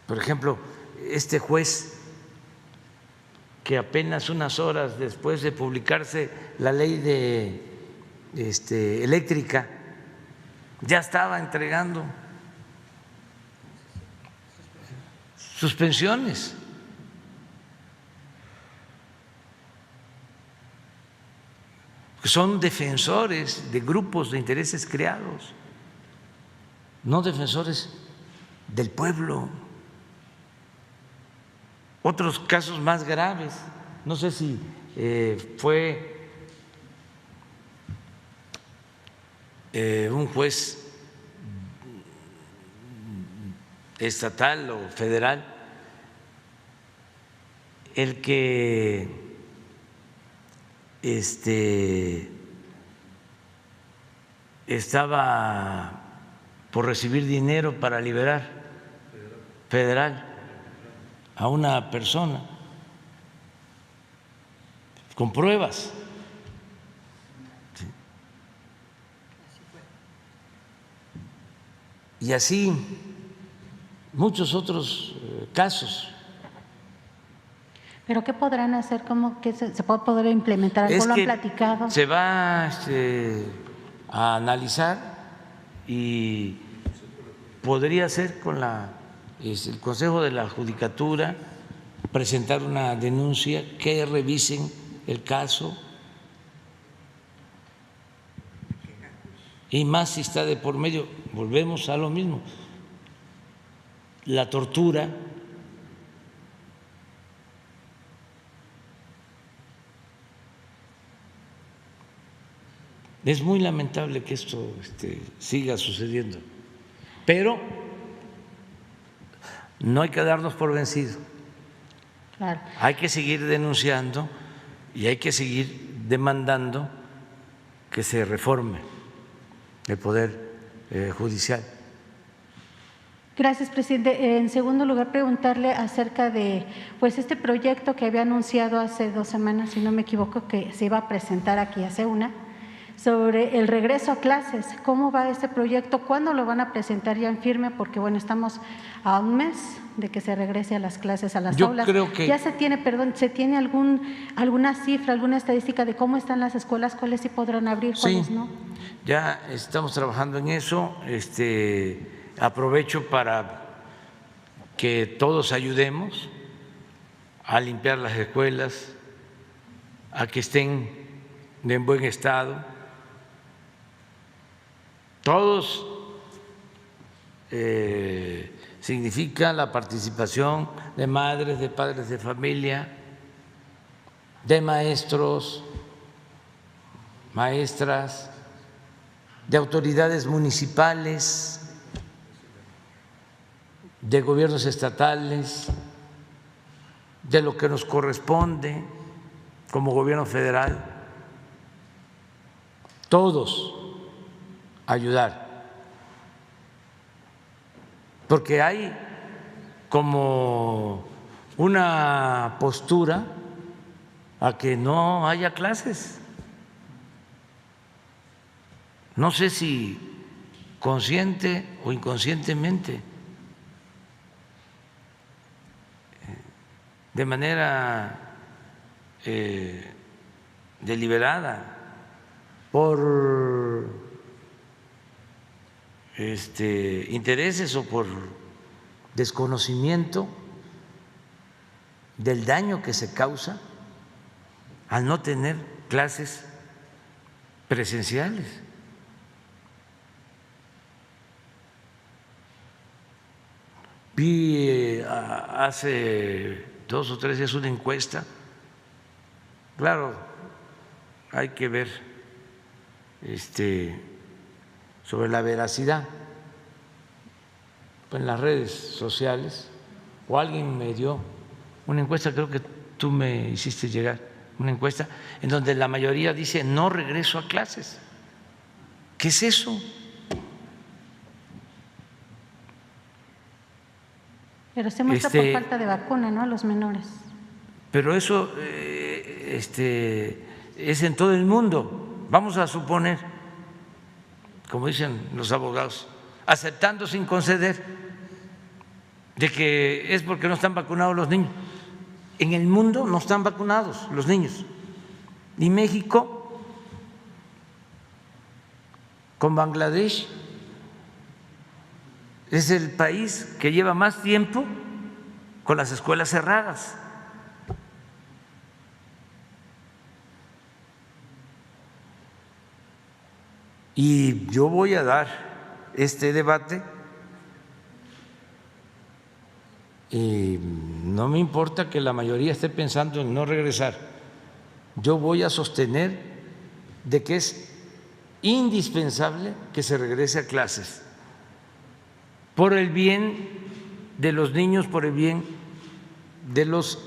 Por ejemplo, este juez que apenas unas horas después de publicarse la ley eléctrica ya estaba entregando suspensiones. Son defensores de grupos de intereses creados, no defensores del pueblo. Otros casos más graves, no sé si fue un juez estatal o federal el que estaba por recibir dinero para liberar federal a una persona con pruebas. Y así muchos otros casos. ¿Pero qué podrán hacer? ¿Cómo que se puede poder implementar? ¿Algo lo han platicado? Se va a analizar y podría ser con el Consejo de la Judicatura presentar una denuncia, que revisen el caso, y más si está de por medio, volvemos a lo mismo, la tortura. Es muy lamentable que esto siga sucediendo, pero no hay que darnos por vencidos. Claro. Hay que seguir denunciando y hay que seguir demandando que se reforme el Poder Judicial. Gracias, presidente. En segundo lugar, preguntarle acerca de este proyecto que había anunciado hace 2 semanas, si no me equivoco, que se iba a presentar aquí hace una, sobre el regreso a clases. ¿Cómo va este proyecto? ¿Cuándo lo van a presentar ya en firme? Porque bueno, estamos a un mes de que se regrese a las clases, a las aulas. Creo que ya se tiene, ¿se tiene alguna cifra, alguna estadística de cómo están las escuelas, cuáles sí podrán abrir, cuáles no? Ya estamos trabajando en eso. Aprovecho para que todos ayudemos a limpiar las escuelas, a que estén en buen estado. Todos significa la participación de madres, de padres de familia, de maestros, maestras, de autoridades municipales, de gobiernos estatales, de lo que nos corresponde como gobierno federal, todos ayudar, porque hay como una postura a que no haya clases. No sé si consciente o inconscientemente, de manera deliberada, por intereses o por desconocimiento del daño que se causa al no tener clases presenciales. Vi hace 2 o 3 días una encuesta, claro, hay que ver sobre la veracidad en las redes sociales, o alguien me dio una encuesta, creo que tú me hiciste llegar una encuesta, en donde la mayoría dice no regreso a clases. ¿Qué es eso? Pero se muestra por falta de vacuna, ¿no?, a los menores. Pero eso es en todo el mundo. Vamos a suponer, como dicen los abogados, aceptando sin conceder, de que es porque no están vacunados los niños. En el mundo no están vacunados los niños. Y México, con Bangladesh, es el país que lleva más tiempo con las escuelas cerradas. Y yo voy a dar este debate y no me importa que la mayoría esté pensando en no regresar. Yo voy a sostener de que es indispensable que se regrese a clases, por el bien de los niños, por el bien de los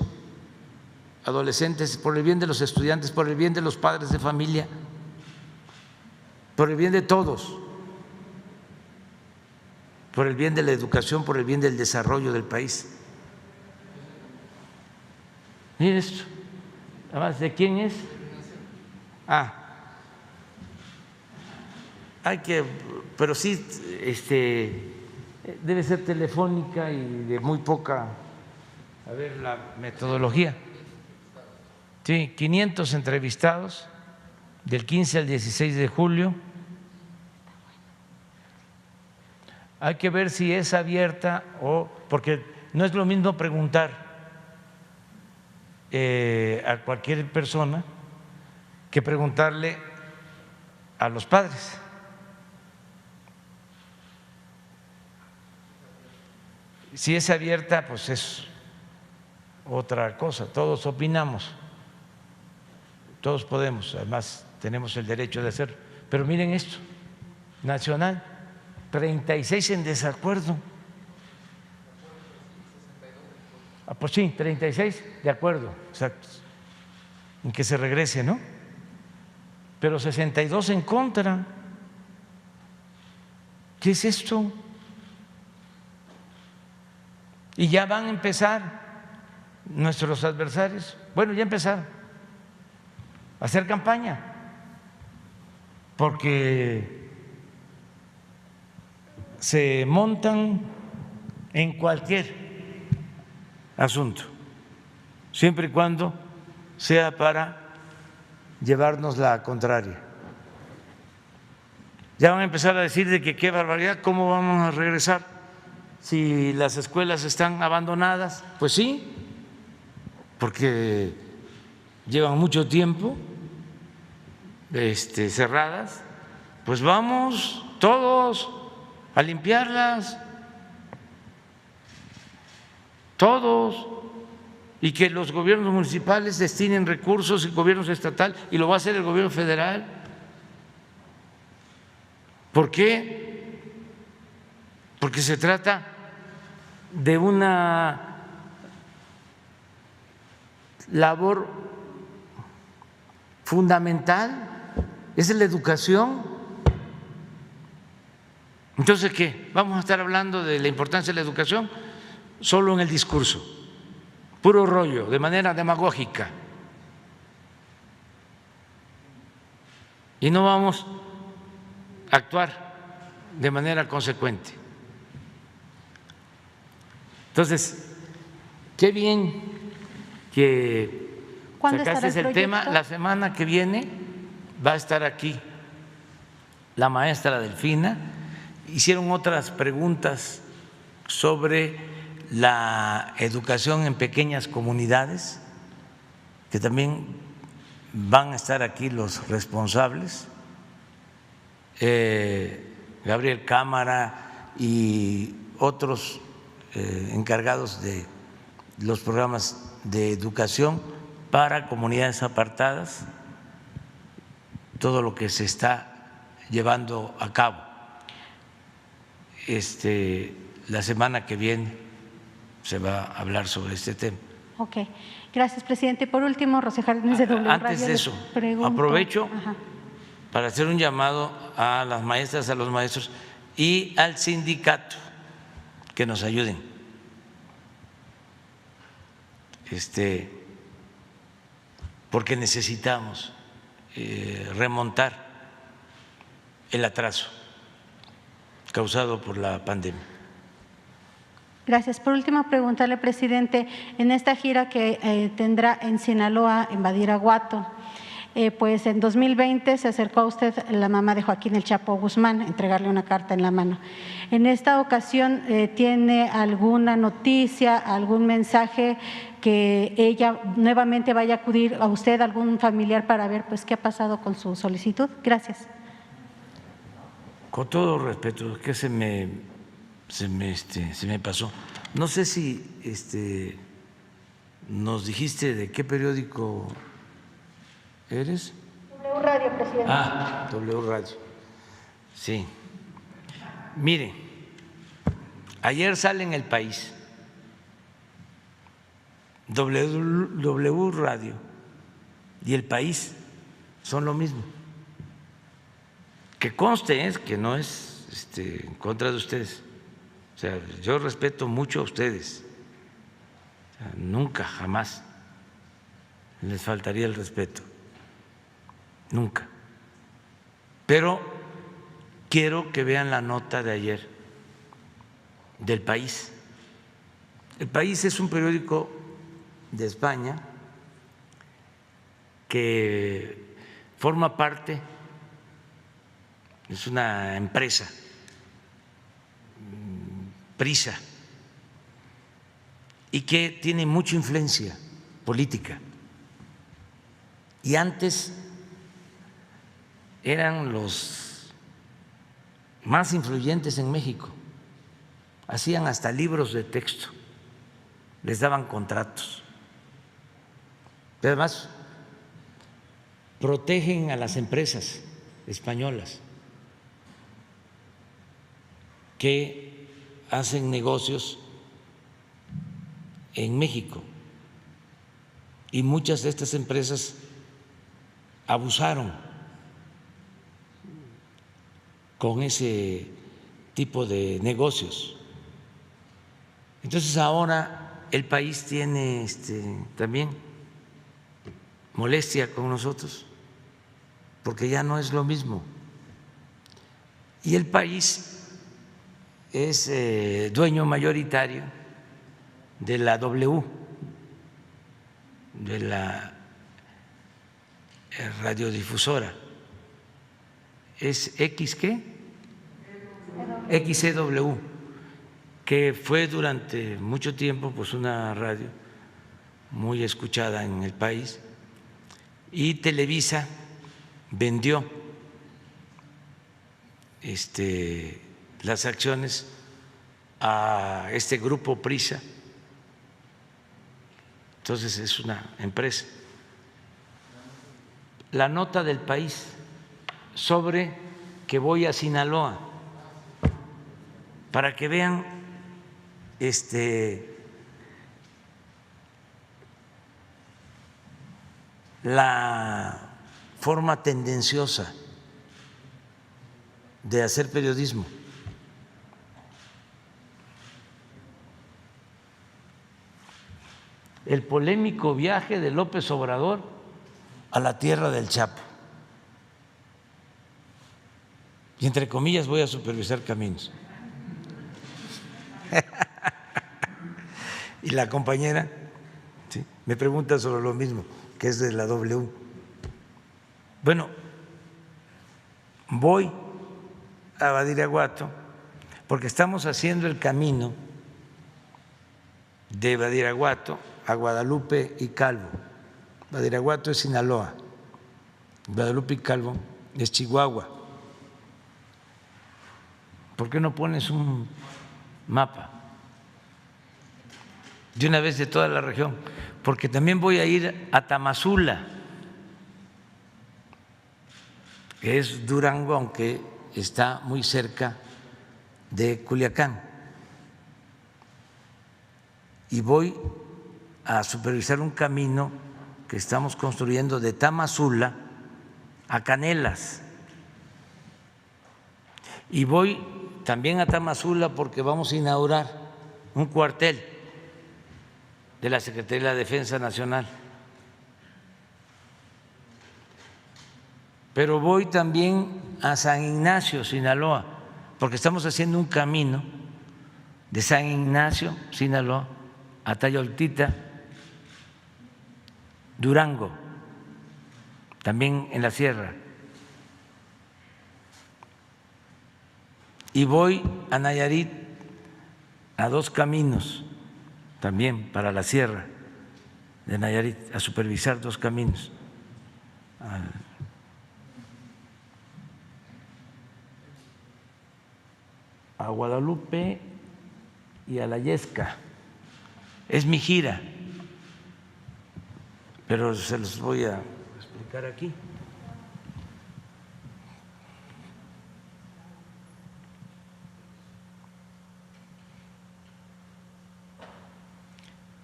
adolescentes, por el bien de los estudiantes, por el bien de los padres de familia, por el bien de todos, por el bien de la educación, por el bien del desarrollo del país. Miren esto, además, ¿de quién es? Hay que, pero sí, debe ser telefónica y de muy poca, a ver la metodología. Sí, 500 entrevistados del 15 al 16 de julio. Hay que ver si es abierta o, porque no es lo mismo preguntar a cualquier persona que preguntarle a los padres. Si es abierta, pues es otra cosa, todos opinamos, todos podemos, además tenemos el derecho de hacerlo. Pero miren esto, nacional, 36 en desacuerdo. Pues sí, 36 de acuerdo, exacto, en que se regrese, ¿no? Pero 62 en contra. ¿Qué es esto? Y ya van a empezar nuestros adversarios, bueno, ya empezaron a hacer campaña, porque se montan en cualquier asunto, siempre y cuando sea para llevarnos la contraria. Ya van a empezar a decir de que qué barbaridad, ¿cómo vamos a regresar si las escuelas están abandonadas? Pues sí, porque llevan mucho tiempo cerradas. Pues vamos todos a limpiarlas, todos, y que los gobiernos municipales destinen recursos, y el gobierno estatal, y lo va a hacer el gobierno federal, ¿Por qué? Porque se trata de una labor fundamental, es la educación. Entonces, ¿qué? ¿Vamos a estar hablando de la importancia de la educación solo en el discurso? Puro rollo, de manera demagógica. Y no vamos a actuar de manera consecuente. Entonces, qué bien que ¿Cuándo estará sacaste el el tema. proyecto? La semana que viene va a estar aquí la maestra Delfina. Hicieron otras preguntas sobre la educación en pequeñas comunidades, que también van a estar aquí los responsables, Gabriel Cámara y otros encargados de los programas de educación para comunidades apartadas, todo lo que se está llevando a cabo. La semana que viene se va a hablar sobre este tema. Ok, gracias, presidente. Por último, Rocío Jardines de W Radio. Antes de eso, les pregunto. aprovecho Ajá. para hacer un llamado a las maestras, a los maestros y al sindicato que nos ayuden. Porque necesitamos remontar el atraso causado por la pandemia. Gracias. Por último, preguntarle, presidente, en esta gira que tendrá en Sinaloa, en Badiraguato, pues en 2020 se acercó a usted la mamá de Joaquín El Chapo Guzmán a entregarle una carta en la mano. En esta ocasión, ¿tiene alguna noticia, algún mensaje que ella nuevamente vaya a acudir a usted, algún familiar, para ver pues qué ha pasado con su solicitud? Gracias. Con todo respeto, que se me pasó. No sé si nos dijiste de qué periódico eres. W Radio, presidente. Ah, W Radio. Sí. Mire, ayer sale en El País, W Radio y El País son lo mismo. Que conste que no es en contra de ustedes. O sea, yo respeto mucho a ustedes. O sea, nunca, jamás les faltaría el respeto. Nunca. Pero quiero que vean la nota de ayer del País. El País es un periódico de España que forma parte, es una empresa, Prisa, y que tiene mucha influencia política. Y antes eran los más influyentes en México, hacían hasta libros de texto, les daban contratos. Pero además protegen a las empresas españolas que hacen negocios en México, y muchas de estas empresas abusaron con ese tipo de negocios. Entonces ahora El País tiene también molestia con nosotros porque ya no es lo mismo. Y El País es dueño mayoritario de la W, de la radiodifusora. ¿Es X qué? XCW, que fue durante mucho tiempo pues una radio muy escuchada en el país, y Televisa vendió las acciones a este grupo Prisa. Entonces es una empresa. La nota del País sobre que voy a Sinaloa para que vean la forma tendenciosa de hacer periodismo. El polémico viaje de López Obrador a la tierra del Chapo. Y entre comillas voy a supervisar caminos. Y la compañera, ¿sí?, me pregunta sobre lo mismo, que es de la W. Bueno, voy a Badiraguato porque estamos haciendo el camino de Badiraguato a Guadalupe y Calvo. Badiraguato es Sinaloa, Guadalupe y Calvo es Chihuahua. ¿Por qué no pones un mapa de una vez de toda la región? Porque también voy a ir a Tamazula, que es Durango, aunque está muy cerca de Culiacán. Y voy a supervisar un camino que estamos construyendo de Tamazula a Canelas. Y voy también a Tamazula porque vamos a inaugurar un cuartel de la Secretaría de la Defensa Nacional. Pero voy también a San Ignacio, Sinaloa, porque estamos haciendo un camino de San Ignacio, Sinaloa, a Tayoltita, Durango, también en la sierra. Y voy a Nayarit, a 2 caminos, también para la sierra de Nayarit, a supervisar 2 caminos. A Guadalupe y a La Yesca. Es mi gira, pero se los voy a explicar aquí.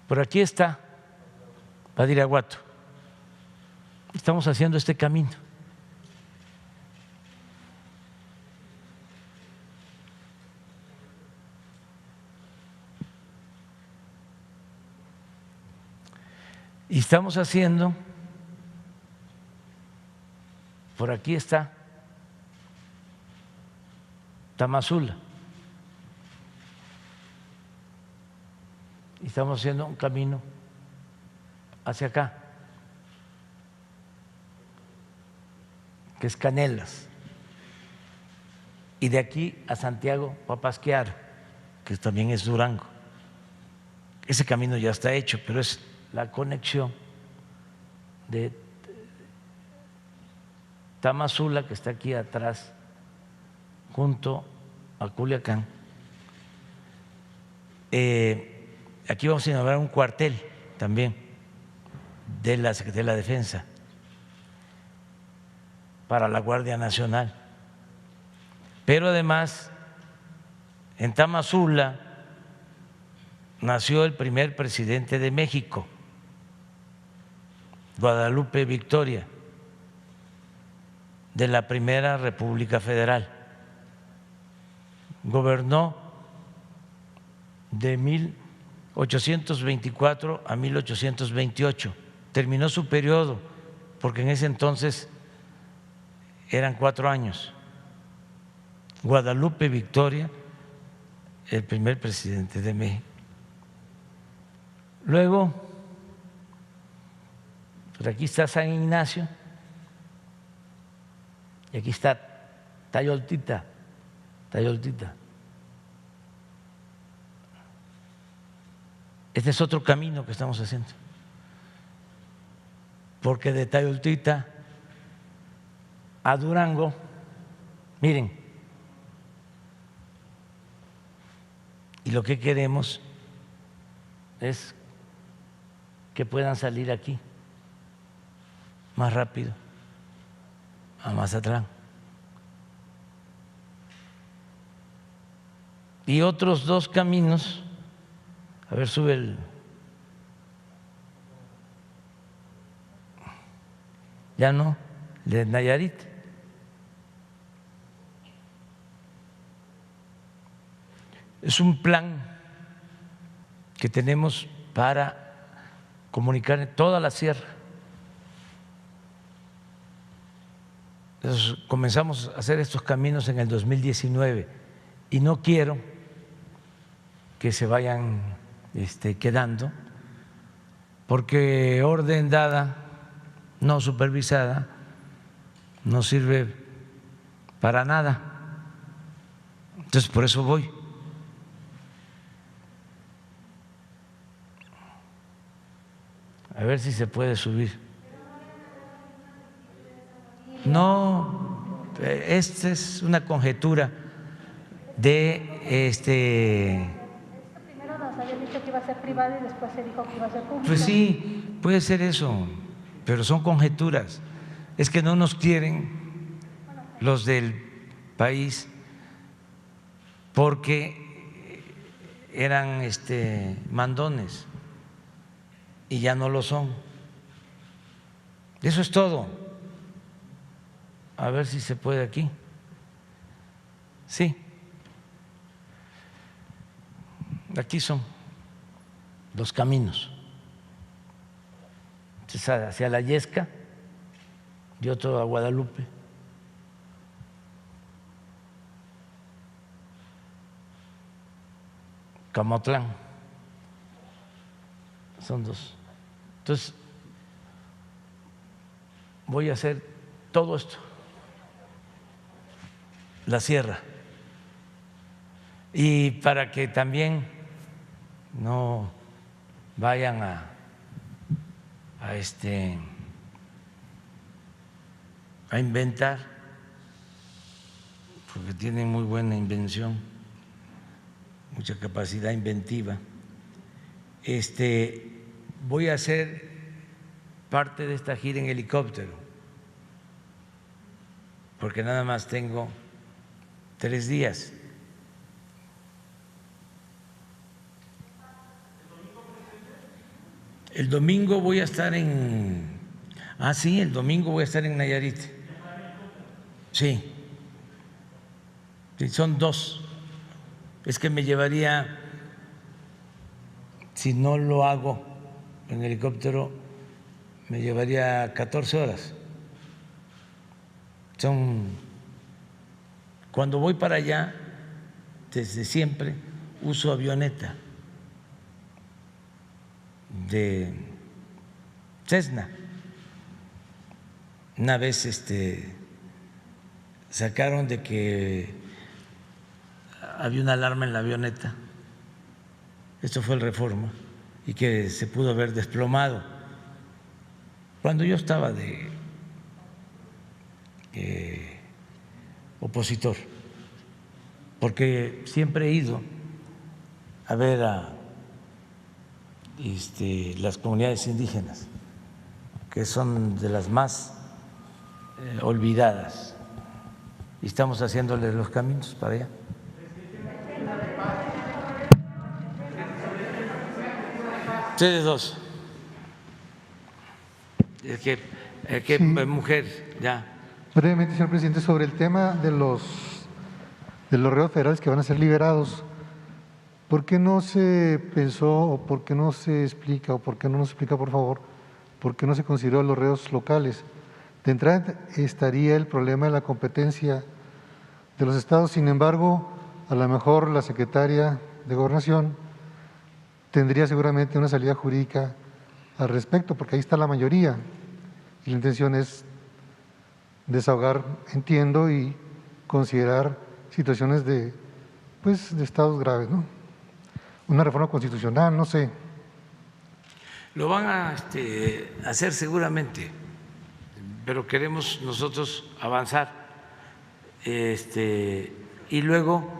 Por aquí está Badiraguato. Estamos haciendo este camino. Y estamos haciendo, por aquí está Tamazula. Y estamos haciendo un camino hacia acá, que es Canelas. Y de aquí a Santiago Papasquiaro, que también es Durango. Ese camino ya está hecho, pero es la conexión de Tamazula, que está aquí atrás, junto a Culiacán. Aquí vamos a inaugurar un cuartel también de la Secretaría de la Defensa para la Guardia Nacional. Pero además, en Tamazula nació el primer presidente de México, Guadalupe Victoria, de la Primera República Federal. Gobernó de 1824 a 1828. Terminó su periodo porque en ese entonces eran 4 años. Guadalupe Victoria, el primer presidente de México. Luego, por aquí está San Ignacio y aquí está Tayoltita. Este es otro camino que estamos haciendo, porque de Tayoltita a Durango, miren, y lo que queremos es que puedan salir aquí más rápido a Mazatlán. y otros 2 caminos, a ver, sube el… Ya no, de Nayarit. Es un plan que tenemos para comunicar toda la sierra. Entonces, comenzamos a hacer estos caminos en el 2019 y no quiero que se vayan quedando, porque orden dada, no supervisada, no sirve para nada. Entonces, por eso voy. A ver si se puede subir. No, esta es una conjetura de Primero nos habían dicho que iba a ser privado y después se dijo que iba a ser público. Pues sí, puede ser eso, pero son conjeturas. Es que no nos quieren los del país porque eran mandones y ya no lo son. Eso es todo. A ver si se puede aquí. Sí. Aquí son los caminos. Entonces, hacia la Yesca y otro a Guadalupe. Camotlán. Son 2. Entonces, voy a hacer todo esto, la sierra, y para que también no vayan a inventar, porque tienen muy buena invención, mucha capacidad inventiva. Voy a hacer parte de esta gira en helicóptero, porque nada más tengo 3 días. El domingo voy a estar en… sí, el domingo voy a estar en Nayarit. Sí, son 2. Es que me llevaría, si no lo hago en helicóptero, me llevaría 14 horas. Cuando voy para allá, desde siempre uso avioneta de Cessna. Una vez sacaron de que había una alarma en la avioneta, esto fue el Reforma, y que se pudo haber desplomado cuando yo estaba de opositor, porque siempre he ido a ver a las comunidades indígenas, que son de las más olvidadas, y estamos haciéndoles los caminos para allá. Ustedes 2. Es que sí. Mujer, ya. Brevemente, señor presidente, sobre el tema de los reos federales que van a ser liberados, ¿por qué no se pensó o por qué no se explica o por qué no nos explica, por favor, por qué no se consideró los reos locales? De entrada estaría el problema de la competencia de los estados, sin embargo, a lo mejor la secretaria de Gobernación tendría seguramente una salida jurídica al respecto, porque ahí está la mayoría y la intención es desahogar, entiendo, y considerar situaciones de estados graves, ¿no? Una reforma constitucional, no sé. Lo van a hacer seguramente, pero queremos nosotros avanzar, y luego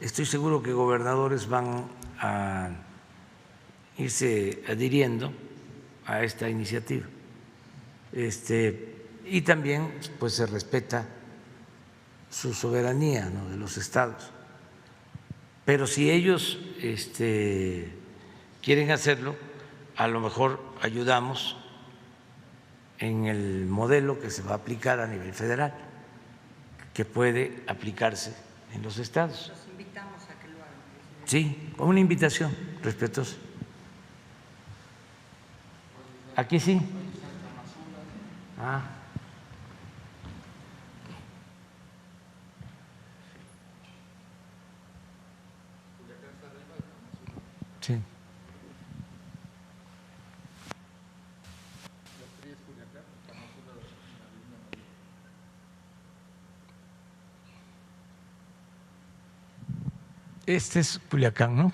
estoy seguro que gobernadores van a irse adhiriendo a esta iniciativa. Y también pues se respeta su soberanía, ¿no?, de los estados. Pero si ellos quieren hacerlo, a lo mejor ayudamos en el modelo que se va a aplicar a nivel federal, que puede aplicarse en los estados. Los invitamos a que lo hagan, presidente. Sí, con una invitación respetuosa. Aquí sí. Ah. Sí. Este es Culiacán, ¿no?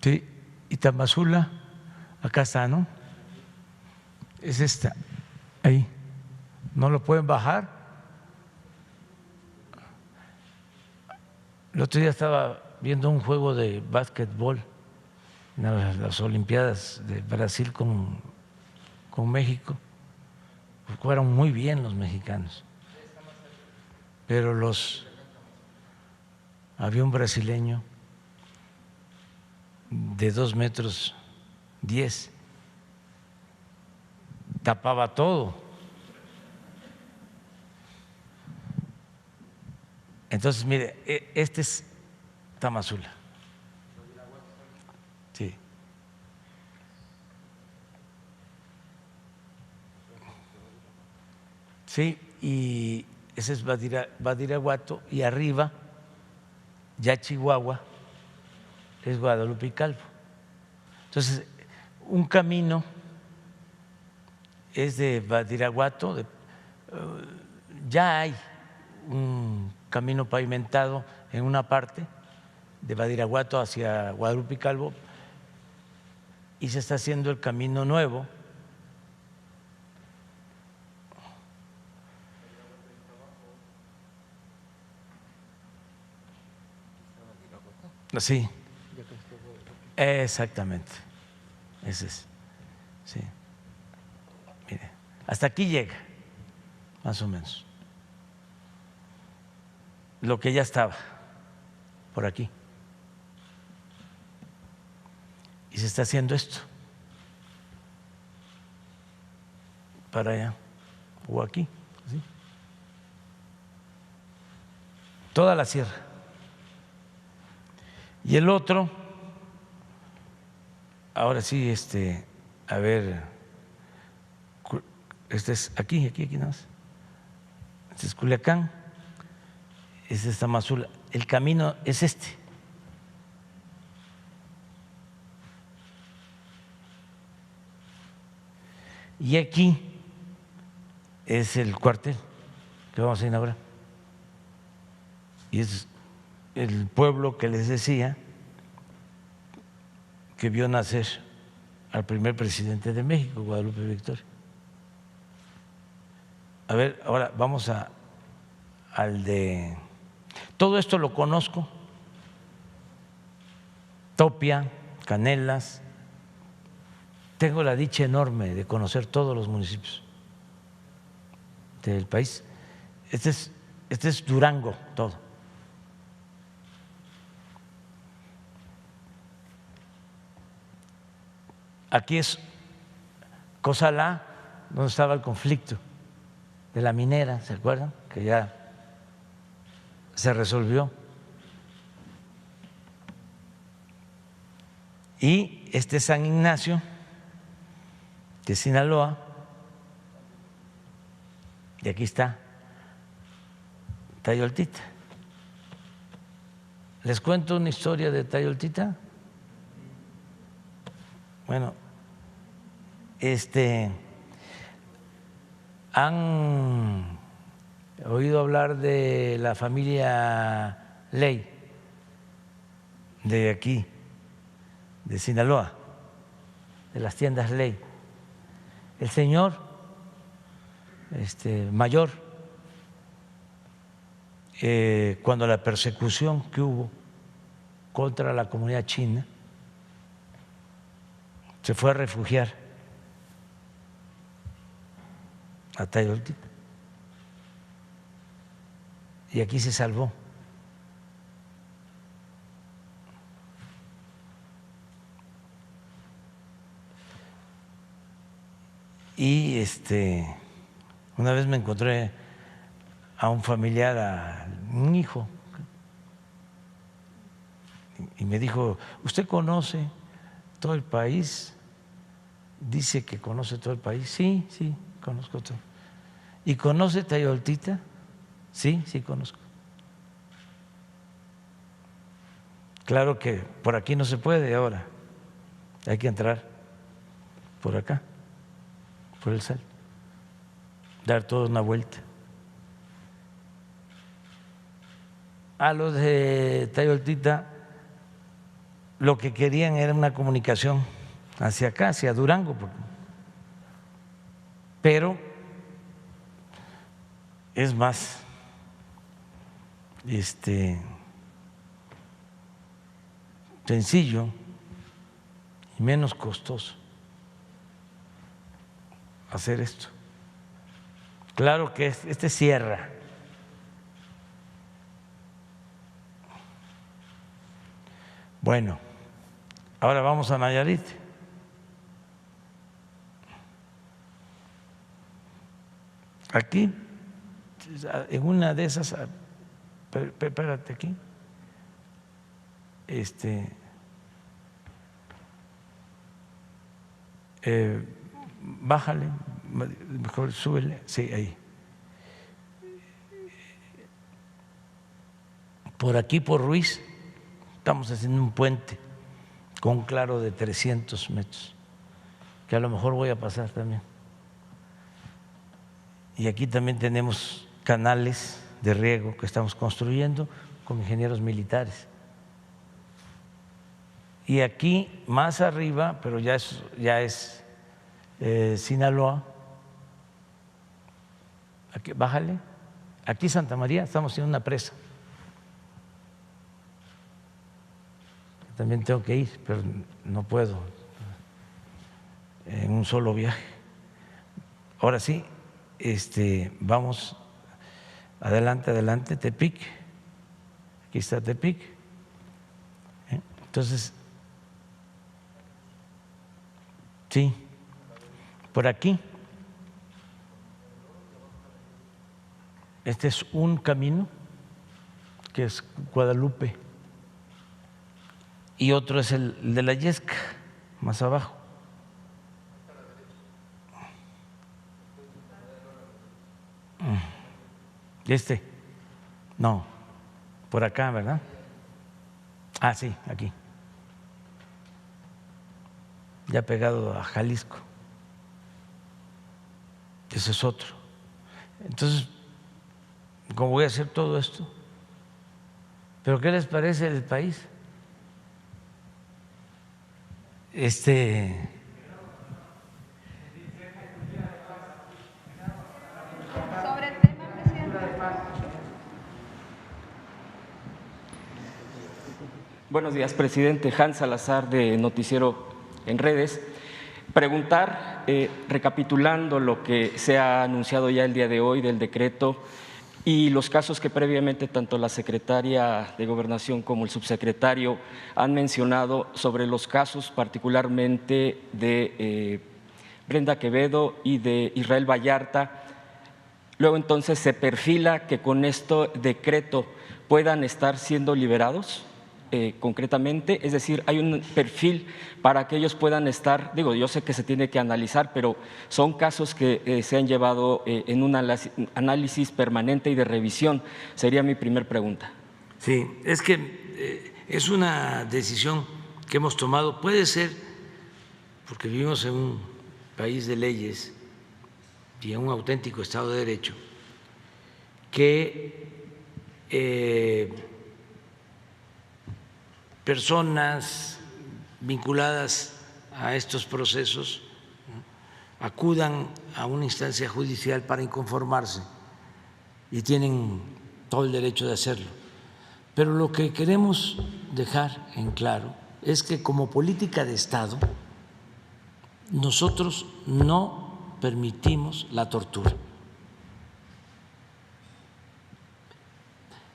Sí. Y Tamazula, acá está, ¿no? Es esta, ahí. ¿No lo pueden bajar? El otro día estaba viendo un juego de básquetbol en las Olimpiadas de Brasil con México. Jugaron muy bien los mexicanos, pero había un brasileño de 2,10 metros, tapaba todo. Entonces, mire, este es Tamazula. Sí. Sí, y ese es Badiraguato, y arriba, ya Chihuahua, es Guadalupe y Calvo. Entonces, un camino es de Badiraguato, ya hay un camino pavimentado en una parte de Badiraguato hacia Guadalupe y Calvo, y se está haciendo el camino nuevo sí, exactamente, ese es, sí, mire, hasta aquí llega, más o menos, lo que ya estaba por aquí, y se está haciendo esto para allá o aquí, ¿sí? Toda la sierra. Y el otro, ahora sí, a ver, este es aquí nada más. Este es Culiacán, este es Tamazula. El camino es este. Y aquí es el cuartel que vamos a inaugurar. Y es el pueblo que les decía que vio nacer al primer presidente de México, Guadalupe Victoria. A ver, ahora vamos al de… Todo esto lo conozco, Topia, Canelas, tengo la dicha enorme de conocer todos los municipios del país. Este es Durango, todo. Aquí es Cozalá, donde estaba el conflicto de la minera, ¿se acuerdan? Que ya se resolvió. Y este es San Ignacio de Sinaloa, y aquí está Tayoltita. ¿Les cuento una historia de Tayoltita? Bueno, ¿han oído hablar de la familia Ley de aquí, de Sinaloa, de las tiendas Ley? El señor mayor, cuando la persecución que hubo contra la comunidad china, se fue a refugiar a Tayoltita. y aquí se salvó. Y una vez me encontré a un familiar, a un hijo, y me dijo: ¿usted conoce todo el país? Dice que conoce todo el país. Sí, sí, conozco todo. ¿Y conoce Tayoltita? Sí, sí conozco. Claro que por aquí no se puede ahora, hay que entrar por acá, por el Salto, dar toda una vuelta. A los de Tayoltita lo que querían era una comunicación hacia acá, hacia Durango, pero es más sencillo y menos costoso hacer esto. Claro que cierra. Bueno, ahora vamos a Nayarit. Aquí, en una de esas, espérate aquí, bájale, mejor súbele, sí, ahí. Por aquí, por Ruiz, estamos haciendo un puente con un claro de 300 metros, que a lo mejor voy a pasar también. Y aquí también tenemos canales de riego que estamos construyendo con ingenieros militares. Y aquí más arriba, pero ya es Sinaloa, aquí, bájale, aquí Santa María, estamos haciendo una presa. También tengo que ir, pero no puedo en un solo viaje. Ahora sí, vamos adelante, adelante, Tepic. Aquí está Tepic. Entonces, sí, por aquí. Este es un camino que es Guadalupe y otro es el de la Yesca, más abajo. No, por acá, ¿verdad? Ah, sí, aquí. Ya pegado a Jalisco. Ese es otro. Entonces, ¿cómo voy a hacer todo esto? ¿Pero qué les parece el país? Buenos días, presidente. Hans Salazar, de Noticiero en Redes. Preguntar, recapitulando lo que se ha anunciado ya el día de hoy del decreto y los casos que previamente tanto la secretaria de Gobernación como el subsecretario han mencionado sobre los casos particularmente de Brenda Quevedo y de Israel Vallarta. Luego entonces se perfila que con este decreto puedan estar siendo liberados. Concretamente, es decir, hay un perfil para que ellos puedan estar, yo sé que se tiene que analizar, pero son casos que se han llevado en un análisis permanente y de revisión. Sería mi primer pregunta. Sí, es que es una decisión que hemos tomado, puede ser porque vivimos en un país de leyes y en un auténtico Estado de Derecho, que personas vinculadas a estos procesos acudan a una instancia judicial para inconformarse y tienen todo el derecho de hacerlo. Pero lo que queremos dejar en claro es que como política de Estado nosotros no permitimos la tortura.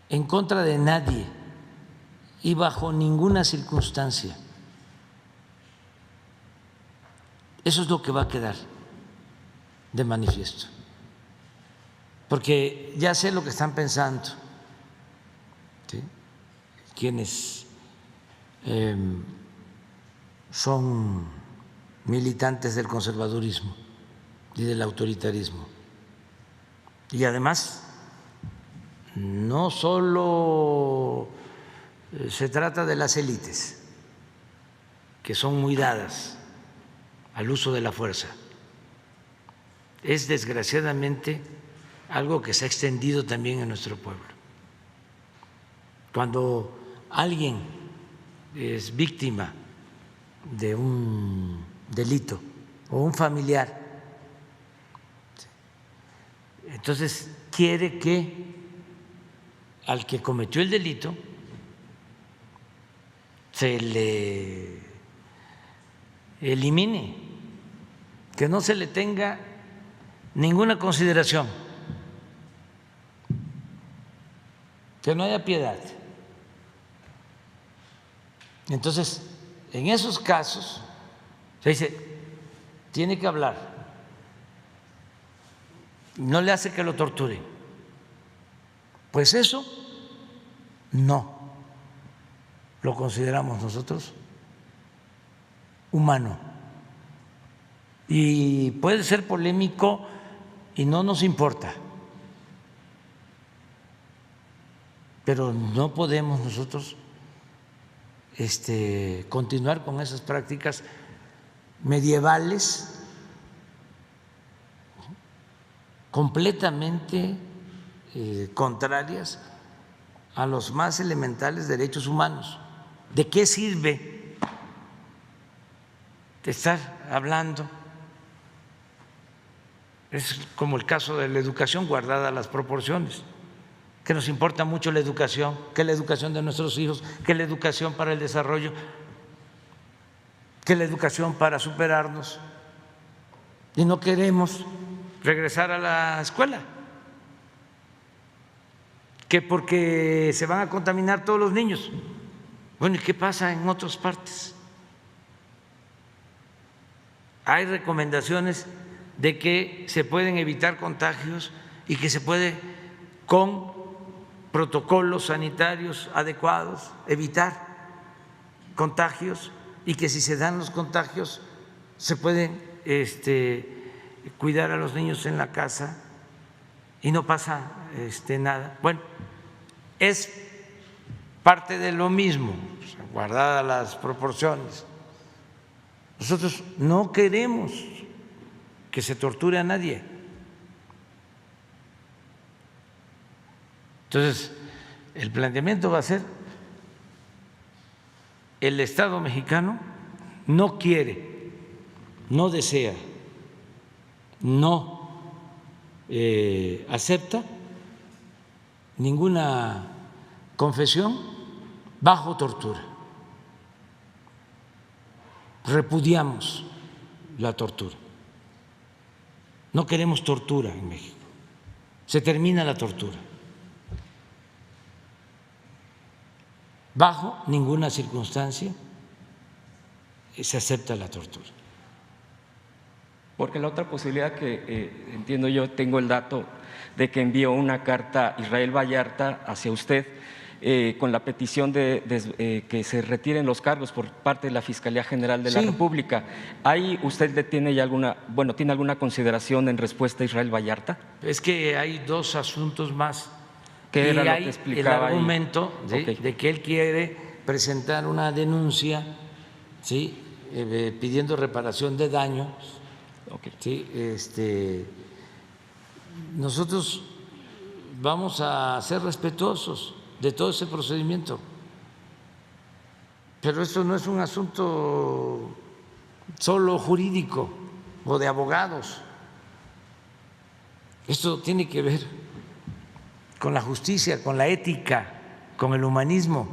en contra de nadie y bajo ninguna circunstancia. Eso es lo que va a quedar de manifiesto, porque ya sé lo que están pensando, ¿sí?, quienes son militantes del conservadurismo y del autoritarismo. Y además, no solo se trata de las élites, que son muy dadas al uso de la fuerza, es desgraciadamente algo que se ha extendido también en nuestro pueblo. Cuando alguien es víctima de un delito o un familiar, entonces quiere que al que cometió el delito se le elimine, que no se le tenga ninguna consideración, que no haya piedad. Entonces, en esos casos se dice, tiene que hablar, no le hace que lo torture. Pues eso no lo consideramos nosotros humano, y puede ser polémico y no nos importa, pero no podemos nosotros continuar con esas prácticas medievales completamente contrarias a los más elementales derechos humanos. ¿De qué sirve de estar hablando? Es como el caso de la educación, guardada las proporciones, que nos importa mucho la educación, que la educación de nuestros hijos, que la educación para el desarrollo, que la educación para superarnos, y no queremos regresar a la escuela, que porque se van a contaminar todos los niños. Bueno, ¿y qué pasa en otras partes? Hay recomendaciones de que se pueden evitar contagios y que se puede, con protocolos sanitarios adecuados, evitar contagios, y que si se dan los contagios se pueden cuidar a los niños en la casa y no pasa nada. Bueno, es parte de lo mismo, guardadas las proporciones. Nosotros no queremos que se torture a nadie. Entonces, el planteamiento va a ser: el Estado mexicano no quiere, no desea, no acepta ninguna confesión bajo tortura. Repudiamos la tortura. No queremos tortura en México. Se termina la tortura. Bajo ninguna circunstancia se acepta la tortura. Porque la otra posibilidad que entiendo yo, tengo el dato de que envió una carta Israel Vallarta hacia usted con la petición de que se retiren los cargos por parte de la Fiscalía General de la República. ¿Ahí usted tiene ya tiene alguna consideración en respuesta a Israel Vallarta? Es que hay dos asuntos más. ¿Qué era y lo hay que explicaba el argumento ahí? de que él quiere presentar una denuncia, ¿sí?, pidiendo reparación de daños. ¿Sí? Nosotros vamos a ser respetuosos de todo ese procedimiento, pero esto no es un asunto solo jurídico o de abogados. Esto tiene que ver con la justicia, con la ética, con el humanismo.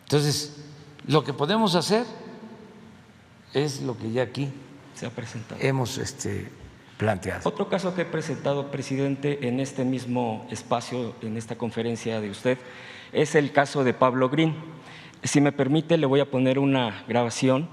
Entonces, lo que podemos hacer es lo que ya aquí se ha presentado, hemos planteado. Otro caso que he presentado, presidente, en este mismo espacio, en esta conferencia de usted, es el caso de Pablo Green. Si me permite, le voy a poner una grabación.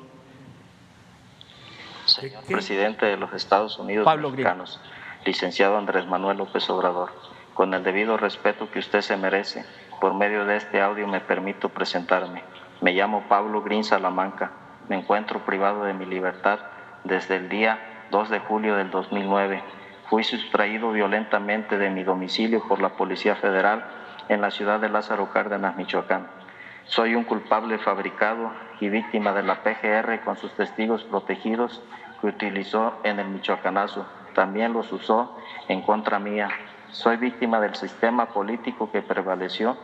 Señor presidente de los Estados Unidos Pablo mexicanos, licenciado Andrés Manuel López Obrador, con el debido respeto que usted se merece, por medio de este audio me permito presentarme. Me llamo Pablo Green Salamanca, me encuentro privado de mi libertad desde el día 2 de julio del 2009. Fui sustraído violentamente de mi domicilio por la Policía Federal en la ciudad de Lázaro Cárdenas, Michoacán. Soy un culpable fabricado y víctima de la PGR con sus testigos protegidos que utilizó en el Michoacanazo. También los usó en contra mía. Soy víctima del sistema político que prevaleció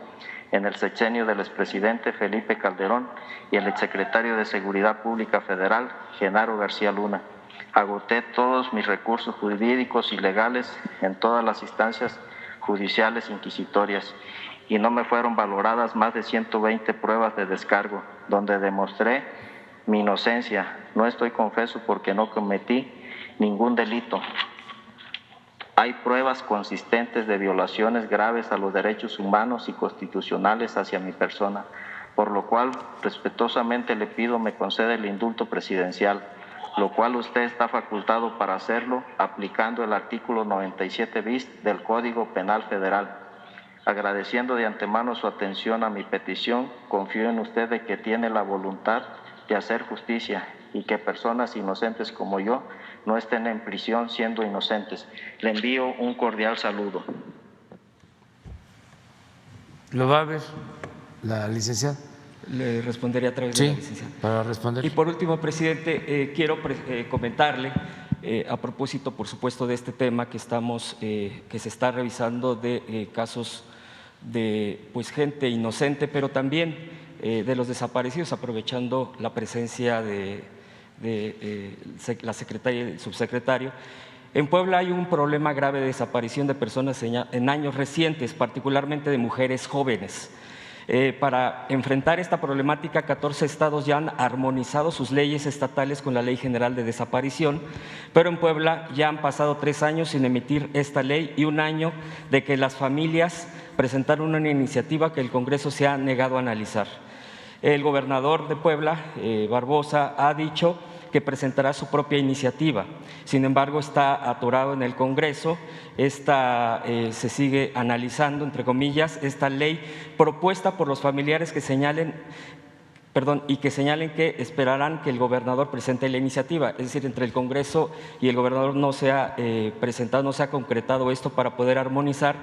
en el sexenio del expresidente Felipe Calderón y el exsecretario de Seguridad Pública Federal, Genaro García Luna. Agoté todos mis recursos jurídicos y legales en todas las instancias judiciales inquisitorias y no me fueron valoradas más de 120 pruebas de descargo, donde demostré mi inocencia. No estoy confeso porque no cometí ningún delito. Hay pruebas consistentes de violaciones graves a los derechos humanos y constitucionales hacia mi persona, por lo cual respetuosamente le pido me conceda el indulto presidencial, lo cual usted está facultado para hacerlo aplicando el artículo 97 bis del Código Penal Federal. Agradeciendo de antemano su atención a mi petición, confío en usted de que tiene la voluntad de hacer justicia y que personas inocentes como yo no estén en prisión siendo inocentes. Le envío un cordial saludo. ¿Lo va a ver la licenciada? Le respondería a través de la licenciada. Para responder. Y por último, presidente, quiero comentarle, a propósito, por supuesto, de este tema que se está revisando de casos de gente inocente, pero también de los desaparecidos, aprovechando la presencia de la secretaria y el subsecretario. En Puebla hay un problema grave de desaparición de personas en años recientes, particularmente de mujeres jóvenes. Para enfrentar esta problemática, 14 estados ya han armonizado sus leyes estatales con la Ley General de Desaparición, pero en Puebla ya han pasado 3 años sin emitir esta ley y 1 año de que las familias presentaron una iniciativa que el Congreso se ha negado a analizar. El gobernador de Puebla, Barbosa, ha dicho que presentará su propia iniciativa. Sin embargo, está atorado en el Congreso. Se sigue analizando, entre comillas, esta ley propuesta por los familiares que señalen que esperarán que el gobernador presente la iniciativa. Es decir, entre el Congreso y el gobernador no se ha presentado, no se ha concretado esto para poder armonizar.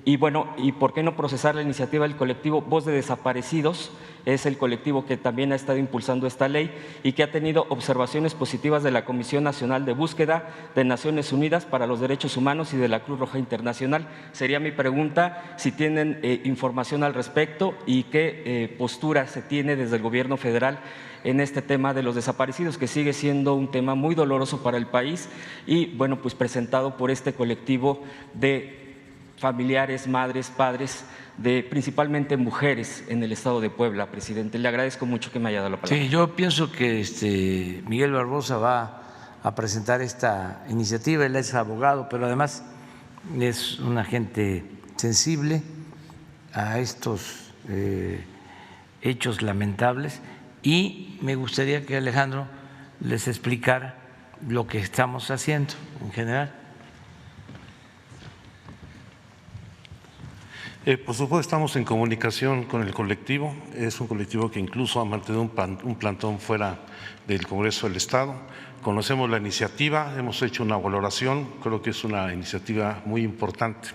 Y bueno, ¿y por qué no procesar la iniciativa del colectivo Voz de Desaparecidos? Es el colectivo que también ha estado impulsando esta ley y que ha tenido observaciones positivas de la Comisión Nacional de Búsqueda de Naciones Unidas para los Derechos Humanos y de la Cruz Roja Internacional. Sería mi pregunta si tienen información al respecto y qué postura se tiene desde el gobierno federal en este tema de los desaparecidos, que sigue siendo un tema muy doloroso para el país y, bueno, pues presentado por este colectivo de familiares, madres, padres, de principalmente mujeres en el estado de Puebla, presidente. Le agradezco mucho que me haya dado la palabra. Sí, yo pienso que Miguel Barbosa va a presentar esta iniciativa. Él es abogado, pero además es una gente sensible a estos hechos lamentables y me gustaría que Alejandro les explicara lo que estamos haciendo en general. Por supuesto, estamos en comunicación con el colectivo. Es un colectivo que incluso ha mantenido un plantón fuera del Congreso del Estado. Conocemos la iniciativa, hemos hecho una valoración, creo que es una iniciativa muy importante.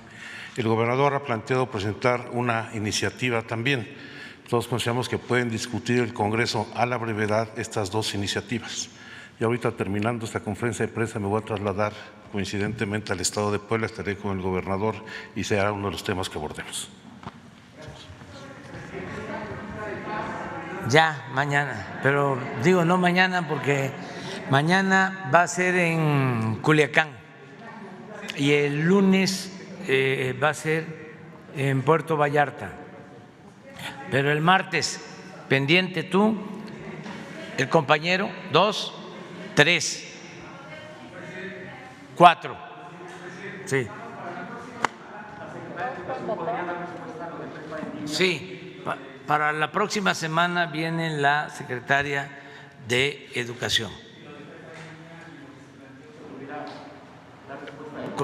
El gobernador ha planteado presentar una iniciativa también. Todos consideramos que pueden discutir el Congreso a la brevedad estas 2 iniciativas. Y ahorita, terminando esta conferencia de prensa, me voy a trasladar coincidentemente al estado de Puebla, estaré con el gobernador y será uno de los temas que abordemos. Ya, mañana, pero digo no mañana porque mañana va a ser en Culiacán y el lunes va a ser en Puerto Vallarta, pero el martes, pendiente tú, el compañero, 2, 3. 4. Sí. Sí, para la próxima semana viene la secretaria de Educación.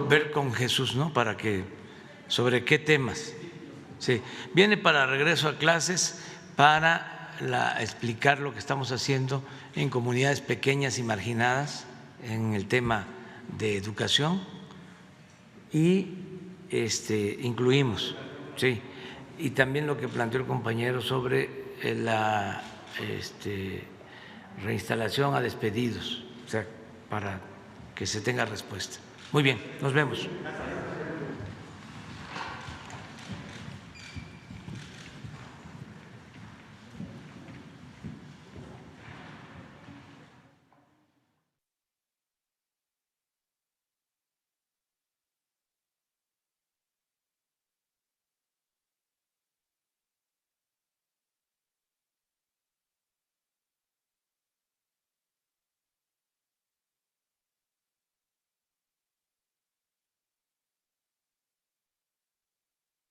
Ver con Jesús, ¿no? Para que, sobre qué temas. Sí, viene para regreso a clases, para explicar lo que estamos haciendo en comunidades pequeñas y marginadas en el tema de educación y incluimos, sí, y también lo que planteó el compañero sobre la reinstalación a despedidos, o sea, para que se tenga respuesta. Muy bien, nos vemos.